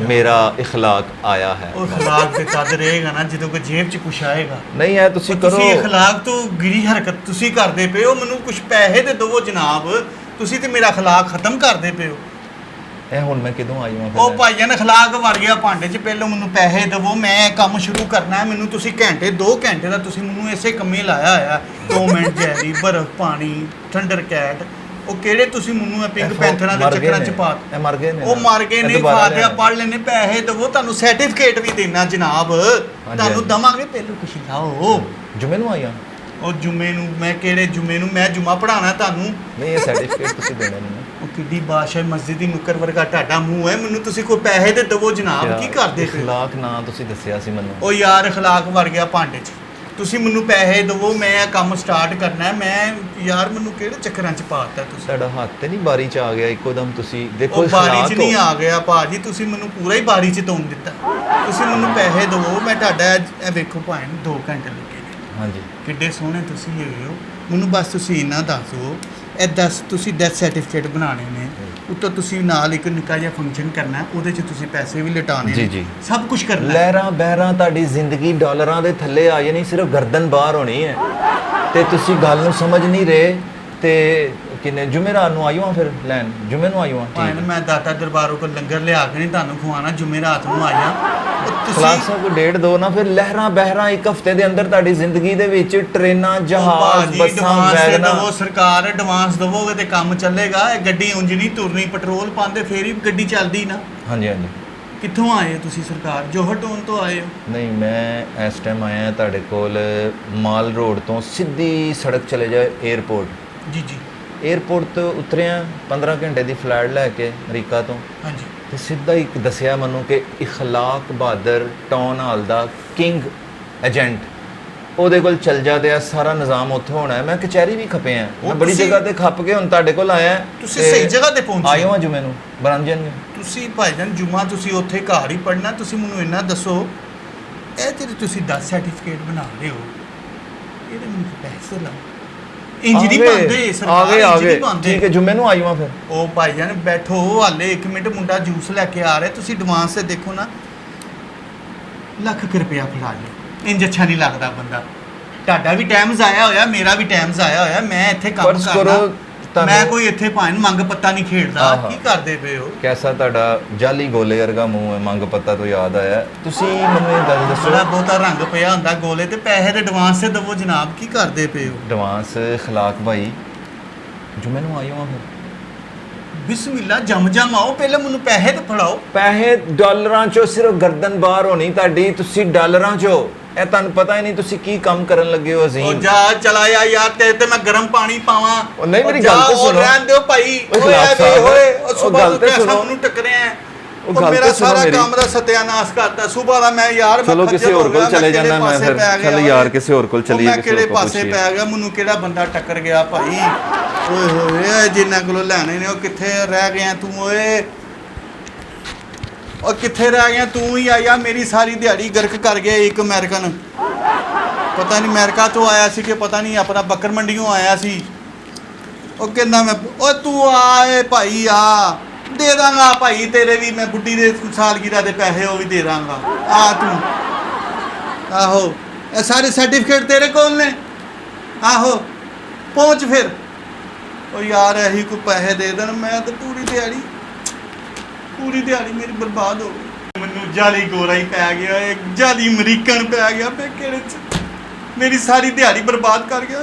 ਮੇਰਾ ਇਖਲਾਕ ਆਇਆ ਹੈ। ਉਹ ਅਖਲਾਕ ਤੇ ਤਦ ਰਹੇਗਾ ਨਾ ਜਦੋਂ ਕੋਈ ਜੇਬ 'ਚ ਕੁਛ ਆਏਗਾ। ਨਹੀਂ ਹੈ ਤੁਸੀਂ ਕਰੋ। ਤੁਸੀਂ ਅਖਲਾਕ ਤੋਂ ਗਿਰੀ ਹਰਕਤ ਤੁਸੀਂ ਕਰਦੇ ਪਏ ਹੋ। ਮੈਨੂੰ ਕੁਝ ਪੈਸੇ ਤੇ ਦਵੋ ਜਨਾਬ, ਤੁਸੀਂ ਤੇ ਮੇਰਾ ਅਖਲਾਕ ਖਤਮ ਕਰਦੇ ਪਏ ਹੋ। ਇਹ ਹੁਣ ਮੈਂ ਕਿਦੋਂ ਆ ਜਾਵਾਂ ਉਹ ਭਾਈਆਂ ਅਖਲਾਕ ਵੜ ਗਿਆ ਭਾਂਡੇ 'ਚ, ਪਹਿਲਾਂ ਮੈਨੂੰ ਪੈਸੇ ਦਵੋ, ਮੈਂ ਕੰਮ ਸ਼ੁਰੂ ਕਰਨਾ ਹੈ। ਮੈਨੂੰ ਤੁਸੀਂ ਘੰਟੇ 2 ਘੰਟੇ ਦਾ ਤੁਸੀਂ ਮੈਨੂੰ ਇਸੇ ਕੰਮੇ ਲਾਇਆ ਹੋਇਆ। 2 ਮਿੰਟ ਜੈਰੀ, ਬਰਫ਼ ਪਾਣੀ, ਥੰਡਰ ਕੈਟ, ਉਹ ਕਿਹੜੇ ਤੁਸੀਂ ਮੈਨੂੰ ਇਹ ਪਿੰਕ ਇਹ ਪੈਂਥਰਾਂ ਦੇ ਮਰ ਗਏ ਚੱਕਰਾਂ 'ਚ ਨੇ। ਪਾ ਇਹ ਮਰ ਗਏ ਨੇ ਉਹ ਨਾ। ਮਰ ਗਏ ਇਹ ਨੇ, ਦੁਬਾਰਾ ਫਾਤਿਹਾ ਲਿਆਉਣੇ। ਪੜ੍ਹ ਲੈਣੇ, ਪੈਸੇ ਦੇਵੋ, ਤੁਹਾਨੂੰ ਸਰਟੀਫਿਕੇਟ ਵੀ ਦੇਣਾ ਜਨਾਬ, ਤੁਹਾਨੂੰ ਹਾਂਜੀ। ਦਵਾਂਗੇ, ਪਹਿਲੋਂ ਕੁਛ ਲਾਓ। ਜੁਮੇ ਨੂੰ ਆਈਆਂ ਉਹ ਜੁਮੇ ਨੂੰ ਮੈਂ ਕਿਹੜੇ ਜੁਮੇ ਨੂੰ, ਮੈਂ ਜੁਮਾ ਪੜਾਉਣਾ ਤੁਹਾਨੂੰ? ਨਹੀਂ ਇਹ ਸਰਟੀਫਿਕੇਟ ਤੁਸੀਂ ਦੇਣੇ ਨੇ ਉਹ ਕਿੱਡੀ ਬਾਦਸ਼ਾਹ ਮਸਜਿਦ ਦੀ ਨੁੱਕਰ ਵਰਗਾ ਤੁਹਾਡਾ ਮੂੰਹ ਹੈ, ਮੈਨੂੰ ਤੁਸੀਂ ਕੋਈ ਪੈਸੇ ਤੇ ਦੇਵੋ ਜਨਾਬ, ਕੀ ਕਰਦੇ ਪਏ? اخلاق ਨਾਂ ਤੁਸੀਂ ਦੱਸਿਆ ਸੀ ਮੈਨੂੰ। ਉਹ ਯਾਰ اخلاق ਵਰ ਗਿਆ ਭਾਂਡੇ 'ਚ, ਤੁਸੀਂ ਮੈਨੂੰ ਪੈਸੇ ਦੇਵੋ, ਮੈਂ ਇਹ ਕੰਮ ਸਟਾਰਟ ਕਰਨਾ ਹੈ। ਮੈਂ ਯਾਰ ਮੈਨੂੰ ਕਿਹੜੇ ਚੱਕਰਾਂ 'ਚ ਪਾਤਾ ਤੁਸੀਂ? ਤੁਹਾਡਾ ਹੱਥ ਤੇ ਨਹੀਂ ਬਾਰੀ 'ਚ ਆ ਗਿਆ ਇੱਕੋ ਦਮ? ਤੁਸੀਂ ਦੇਖੋ ਉਹ ਬਾਰੀ 'ਚ اخلاق ਨਹੀਂ ਹੋ। ਆ ਗਿਆ ਭਾਜੀ, ਤੁਸੀਂ ਮੈਨੂੰ ਪੂਰਾ ਹੀ ਬਾਰੀ 'ਚ ਤੋੜ ਦਿੱਤਾ। ਤੁਸੀਂ ਮੈਨੂੰ ਪੈਸੇ ਦੇਵੋ, ਮੈਂ ਤੁਹਾਡਾ ਇਹ ਵੇਖੋ ਭਾਵੇਂ 2 ਘੰਟੇ ਲੱਗੇ ਨੇ। ਹਾਂਜੀ ਕਿੱਡੇ ਸੋਹਣੇ ਤੁਸੀਂ ਹੈਗੇ ਹੋ, ਮੈਨੂੰ ਬਸ ਤੁਸੀਂ ਇੰਨਾ ਦੱਸ ਦਿਓ, ਇਹ ਦੱਸ ਤੁਸੀਂ ਡੈਥ ਸਰਟੀਫਿਕੇਟ ਬਣਾਉਣੇ ਨੇ, ਉੱਤੋਂ ਤੁਸੀਂ ਨਾਲ ਇੱਕ ਨਿੱਕਾ ਜਿਹਾ ਫੰਕਸ਼ਨ ਕਰਨਾ, ਉਹਦੇ 'ਚ ਤੁਸੀਂ ਪੈਸੇ ਵੀ ਲਟਾਉਣੇ ਜੀ, ਨੇ, ਜੀ। ਸਭ ਕੁਝ ਕਰਨਾ ਹੈ। ਲਹਿਰਾਂ ਬਹਿਰਾਂ ਤੁਹਾਡੀ ਜ਼ਿੰਦਗੀ ਡਾਲਰਾਂ ਦੇ ਥੱਲੇ ਆ ਜਾਣੀ, ਸਿਰਫ ਗਰਦਨ ਬਾਹਰ ਹੋਣੀ ਹੈ ਤੇ ਤੁਸੀਂ ਗੱਲ ਨੂੰ ਸਮਝ ਨਹੀਂ ਰਹੇ। ਤੇ ਕਿੰਨੇ ਜੁਮੇਰਾਤ ਨੂੰ ਆਇਓ ਫਿਰ ਲੈਣ, ਜੁਮੇ ਨੂੰ ਆਇਓ? ਭਾਵੇਂ ਮੈਂ ਦਾਤਾ ਦਰਬਾਰੋਂ ਕੋ ਲੰਗਰ ਲਿਆ ਕੇ ਨਹੀਂ ਤੁਹਾਨੂੰ ਖਵਾਉਣਾ, ਜੁਮੇਰਾਤ ਨੂੰ ਆਇਆ ਖਲਾਸ ਤੁਸੀਂ। ਸਾਹਿਬ ਕੋ ਡੇਢ ਦੋ ਨਾ, ਫਿਰ ਲਹਿਰਾਂ ਬਹਿਰਾਂ ਇੱਕ ਹਫ਼ਤੇ ਦੇ ਅੰਦਰ ਤੁਹਾਡੀ ਜ਼ਿੰਦਗੀ ਦੇ ਵਿੱਚ ਟ੍ਰੇਨਾਂ, ਜਹਾਜ਼, ਬੱਸਾਂ, ਵੈਗਨਾਂ। ਦਵੋ ਸਰਕਾਰ, ਐਡਵਾਂਸ ਦਵੋਗੇ ਤੇ ਕੰਮ ਚੱਲੇਗਾ। ਇਹ ਗੱਡੀ ਉਂਝ ਨਹੀਂ ਤੁਰਨੀ, ਪੈਟਰੋਲ ਪਾਉਂਦੇ ਫੇਰ ਹੀ ਗੱਡੀ ਚੱਲਦੀ ਨਾ। ਹਾਂਜੀ ਹਾਂਜੀ। ਕਿੱਥੋਂ ਆਏ ਹੋ ਤੁਸੀਂ ਸਰਕਾਰ? ਜੋਹਰ ਟਾਊਨ ਤੋਂ ਆਏ ਹੋ? ਨਹੀਂ, ਮੈਂ ਇਸ ਟਾਈਮ ਆਇਆ ਤੁਹਾਡੇ ਕੋਲ ਮਾਲ ਰੋਡ ਤੋਂ ਸਿੱਧੀ ਸੜਕ ਚਲੇ ਜਾਏ 에ਅਰਪੋਰਟ। ਜੀ ਜੀ। 에ਅਰਪੋਰਟ ਤੋਂ ਉਤਰਿਆ 15 ਘੰਟੇ ਦੀ ਫਲਾਈਟ ਲੈ ਕੇ ਅਮਰੀਕਾ ਤੋਂ, ਹਾਂਜੀ। ਤੇ ਸਿੱਧਾ ਇੱਕ ਦੱਸਿਆ ਮੈਨੂੰ ਕਿ اخلاق ਬਹਾਦਰ ਟਾਊਨ ਹਾਲ ਦਾ ਕਿੰਗ ਏਜੰਟ, ਉਹਦੇ ਕੋਲ ਚੱਲ ਜਾ ਤੇ ਆ ਸਾਰਾ ਨਿਜ਼ਾਮ ਉੱਥੇ ਹੋਣਾ ਹੈ। ਮੈਂ ਕਚਹਿਰੀ ਵੀ ਖਪਿਆ, ਮੈਂ ਬੜੀ ਤੁਸੀਂ- ਜਗ੍ਹਾ ਤੇ ਖੱਪ ਕੇ ਹੁਣ ਤੁਹਾਡੇ ਕੋਲ ਆਇਆ। ਤੁਸੀਂ ਸਹੀ ਜਗ੍ਹਾ ਤੇ ਪਹੁੰਚੇ। ਆਇਓ ਅੱਜ ਮੈਨੂੰ ਬਣ ਜਾਣਗੇ। ਤੁਸੀਂ ਭਾਈਜਾਨ ਜੁਮਾ ਤੁਸੀਂ ਉੱਥੇ ਘਰ ਹੀ ਪੜਨਾ। ਤੁਸੀਂ ਮੈਨੂੰ ਇੰਨਾ ਦੱਸੋ, ਇਹ ਜਿਹੜੇ ਤੁਸੀਂ 10 ਸਰਟੀਫਿਕੇਟ ਬਣਾ ਰਹੇ ਹੋ, ਇਹਦੇ ਮੈਨੂੰ ਪੈਸੇ ਲਾਓ। ਇੰਜ ਨਹੀਂ ਬੰਦੇ ਸਰਕਾਰ, ਇੰਜ ਨਹੀਂ ਬੰਦੇ। ਠੀਕ ਹੈ, ਜੁਮੇ ਨੂੰ ਆਇਓ ਫਿਰ। ਉਹ ਭਾਈਜਾਨ ਬੈਠੋ ਹਾਲੇ 1 ਮਿੰਟ, ਮੁੰਡਾ ਜੂਸ ਲੈ ਕੇ ਆ ਰਿਹਾ, ਤੁਸੀਂ ਐਡਵਾਂਸ ਤੇ ਦੇਖੋ ਨਾ। ਲੱਖ ਕੁ ਰੁਪਇਆ ਫੜਾ ਲਿਓ, ਇੰਜ ਅੱਛਾ ਨਹੀਂ ਲੱਗਦਾ ਬੰਦਾ। ਤੁਹਾਡਾ ਵੀ ਟਾਈਮ ਜ਼ਾਇਆ ਹੋਇਆ, ਮੇਰਾ ਵੀ ਟਾਈਮ ਜ਼ਾਇਆ ਹੋਇਆ। ਮੈਂ ਇੱਥੇ ਕੰਮ ਫਰਜ਼ ਕਰੋ ਕਰਨਾ, ਤੁਹਾਨੂੰ- ਮੈਂ ਕੋਈ ਇੱਥੇ ਭਾਵੇਂ ਮੰਗ ਪੱਤਾ ਨਹੀਂ ਖੇਡਦਾ। ਆਹਾ। ਕੀ ਕਰਦੇ ਪਏ ਹੋ? ਕੈਸਾ ਤੁਹਾਡਾ ਜਾਲੀ ਗੋਲੇ ਵਰਗਾ ਮੂੰਹ ਹੈ, ਮੰਗ ਪੱਤਾ ਤੋਂ ਯਾਦ ਆਇਆ। ਤੁਸੀਂ ਮੈਨੂੰ ਇਹ ਗੱਲ ਦੱਸੋ, ਬੜਾ ਬਹੁਤਾ ਰੰਗ ਪਿਆ ਹੁੰਦਾ ਗੋਲੇ ਤੇ, ਪੈਸੇ ਤੇ ਐਡਵਾਂਸ ਤੇ ਦਵੋ ਜਨਾਬ, ਕੀ ਕਰਦੇ ਪਏ ਹੋ? ਐਡਵਾਂਸ اخلاق ਭਾਈ, ਜੁਮੇ ਨੂੰ ਆਇਓ ਫਿਰ। ਬਿਸਮਿਲ੍ਲਾ, ਜਮ ਆਓ, ਪਹਿਲਾਂ ਮੈਨੂੰ ਪੈਸੇ ਤੇ ਫੜਾਓ। ਪੈਸੇ ਡਾਲਰਾਂ ਚੋਂ, ਸਿਰਫ ਗਰਦਨ ਬਾਹਰ ਹੋਣੀ ਤੁਹਾਡੀ। ਤੁਸੀਂ ਡਾਲਰਾਂ ਚੋਂ, ਇਹ ਤੁਹਾਨੂੰ ਪਤਾ ਹੀ ਨਹੀਂ ਤੁਸੀਂ ਕੀ ਕੰਮ ਕਰਨ ਲੱਗੇ ਹੋ ਉਹ ਅਜ਼ੀਮ। ਜਾ ਚਲਾਇਆ ਯਾਰ, ਤੇ ਮੈਂ ਗਰਮ ਪਾਣੀ ਪਾਵਾਂ? ਉਹ ਨਹੀਂ, ਮੇਰੀ ਜਾ, ਗੱਲ ਤੇ ਉਹ ਸੁਣੋ। ਰਹਿਣ ਦਿਓ ਭਾਈ। ਉਹ ਓਏ ਖਿਲਾਫ਼ ਐਵੇਂ ਸਾਹਿਬ, ਹੋਏ, ਉਹ ਉਹ ਸੁਬਾਹ ਗੱਲ ਨੂੰ ਤੇ ਕਿਹਾ ਸੁਣੋ। ਮੈਨੂੰ ਟੱਕਰਿਆ। ਉਹ ਉਹ ਗੱਲ ਮੇਰਾ ਤੇ ਸੁਣੋ ਸਾਰਾ ਮੇਰੀ। ਕੰਮ ਦਾ ਸਤਿਆਨਾਸ਼ ਕਰਤਾ। ਸੁਬਾਹ ਦਾ ਮੈਂ ਯਾਰ ਚਲੋ ਕਿਸੇ ਹੋਰ ਕੋਲ ਚਲੇ ਜਾਣਾ ਮੈਂ ਫਿਰ। ਚੱਲ ਯਾਰ ਕਿਸੇ ਹੋਰ ਕੋਲ ਚਲੀਏ, ਮੈਂ ਕਿਸੇ ਕਿਹੜੇ ਹੋਰ ਕੋਲ ਪਾਸੇ ਪੁੱਛੀਏ। ਪੈ ਗਿਆ, ਮੈਨੂੰ ਕਿਹੜਾ ਬੰਦਾ ਟੱਕਰ ਗਿਆ ਭਾਈ? ਓਏ ਹੋਏ, ਜਿੰਨਾਂ ਕੋਲੋਂ ਲੈਣੇ ਨੇ ਉਹ ਕਿੱਥੇ ਰਹਿ ਗਿਆ ਤੂੰ? ਓਏ ਉਹ ਕਿੱਥੇ ਰਹਿ ਗਿਆ ਤੂੰ? ਹੀ ਆਇਆ, ਮੇਰੀ ਸਾਰੀ ਦਿਹਾੜੀ ਗਰਕ ਕਰ ਗਿਆ ਇੱਕ ਅਮਰੀਕਨ। ਪਤਾ ਨਹੀਂ ਅਮਰੀਕਾ ਤੋਂ ਆਇਆ ਸੀ ਕਿ ਪਤਾ ਨਹੀਂ ਆਪਣਾ ਬੱਕਰ ਮੰਡੀੋਂ ਆਇਆ ਸੀ। ਉਹ ਕਹਿੰਦਾ ਮੈਂ, ਓ ਤੂੰ ਆਏ ਭਾਈ, ਆ ਦੇ ਦਾਂਗਾ ਭਾਈ ਤੇਰੇ ਵੀ, ਮੈਂ ਬੁੱਢੀ ਦੇ ਸਾਲਗਿਰਾ ਦੇ ਪੈਸੇ ਉਹ ਵੀ ਦੇ ਦਾਂਗਾ। ਆ ਤੂੰ, ਆਹੋ ਇਹ ਸਾਰੇ ਸਰਟੀਫਿਕੇਟ ਤੇਰੇ ਕੋਲ ਨੇ? ਆਹੋ ਪਹੁੰਚ ਫਿਰ। ਉਹ ਯਾਰ ਇਹੀ ਕੋਈ ਪੈਸੇ ਦੇ ਦੇਣ, ਮੈਂ ਤਾਂ ਪੂਰੀ ਦਿਹਾੜੀ ਮੇਰੀ ਬਰਬਾਦ ਹੋ ਗਈ। ਮੈਨੂੰ ਜਾਲੀ ਗੋਰਾ ਹੀ ਪੈ ਗਿਆ, ਇੱਕ ਜਾਲੀ ਅਮਰੀਕਨ ਪੈ ਗਿਆ। ਮੈਂ ਕਿਹੜੇ 'ਚ ਮੇਰੀ ਸਾਰੀ ਦਿਹਾੜੀ ਬਰਬਾਦ ਕਰ ਗਿਆ।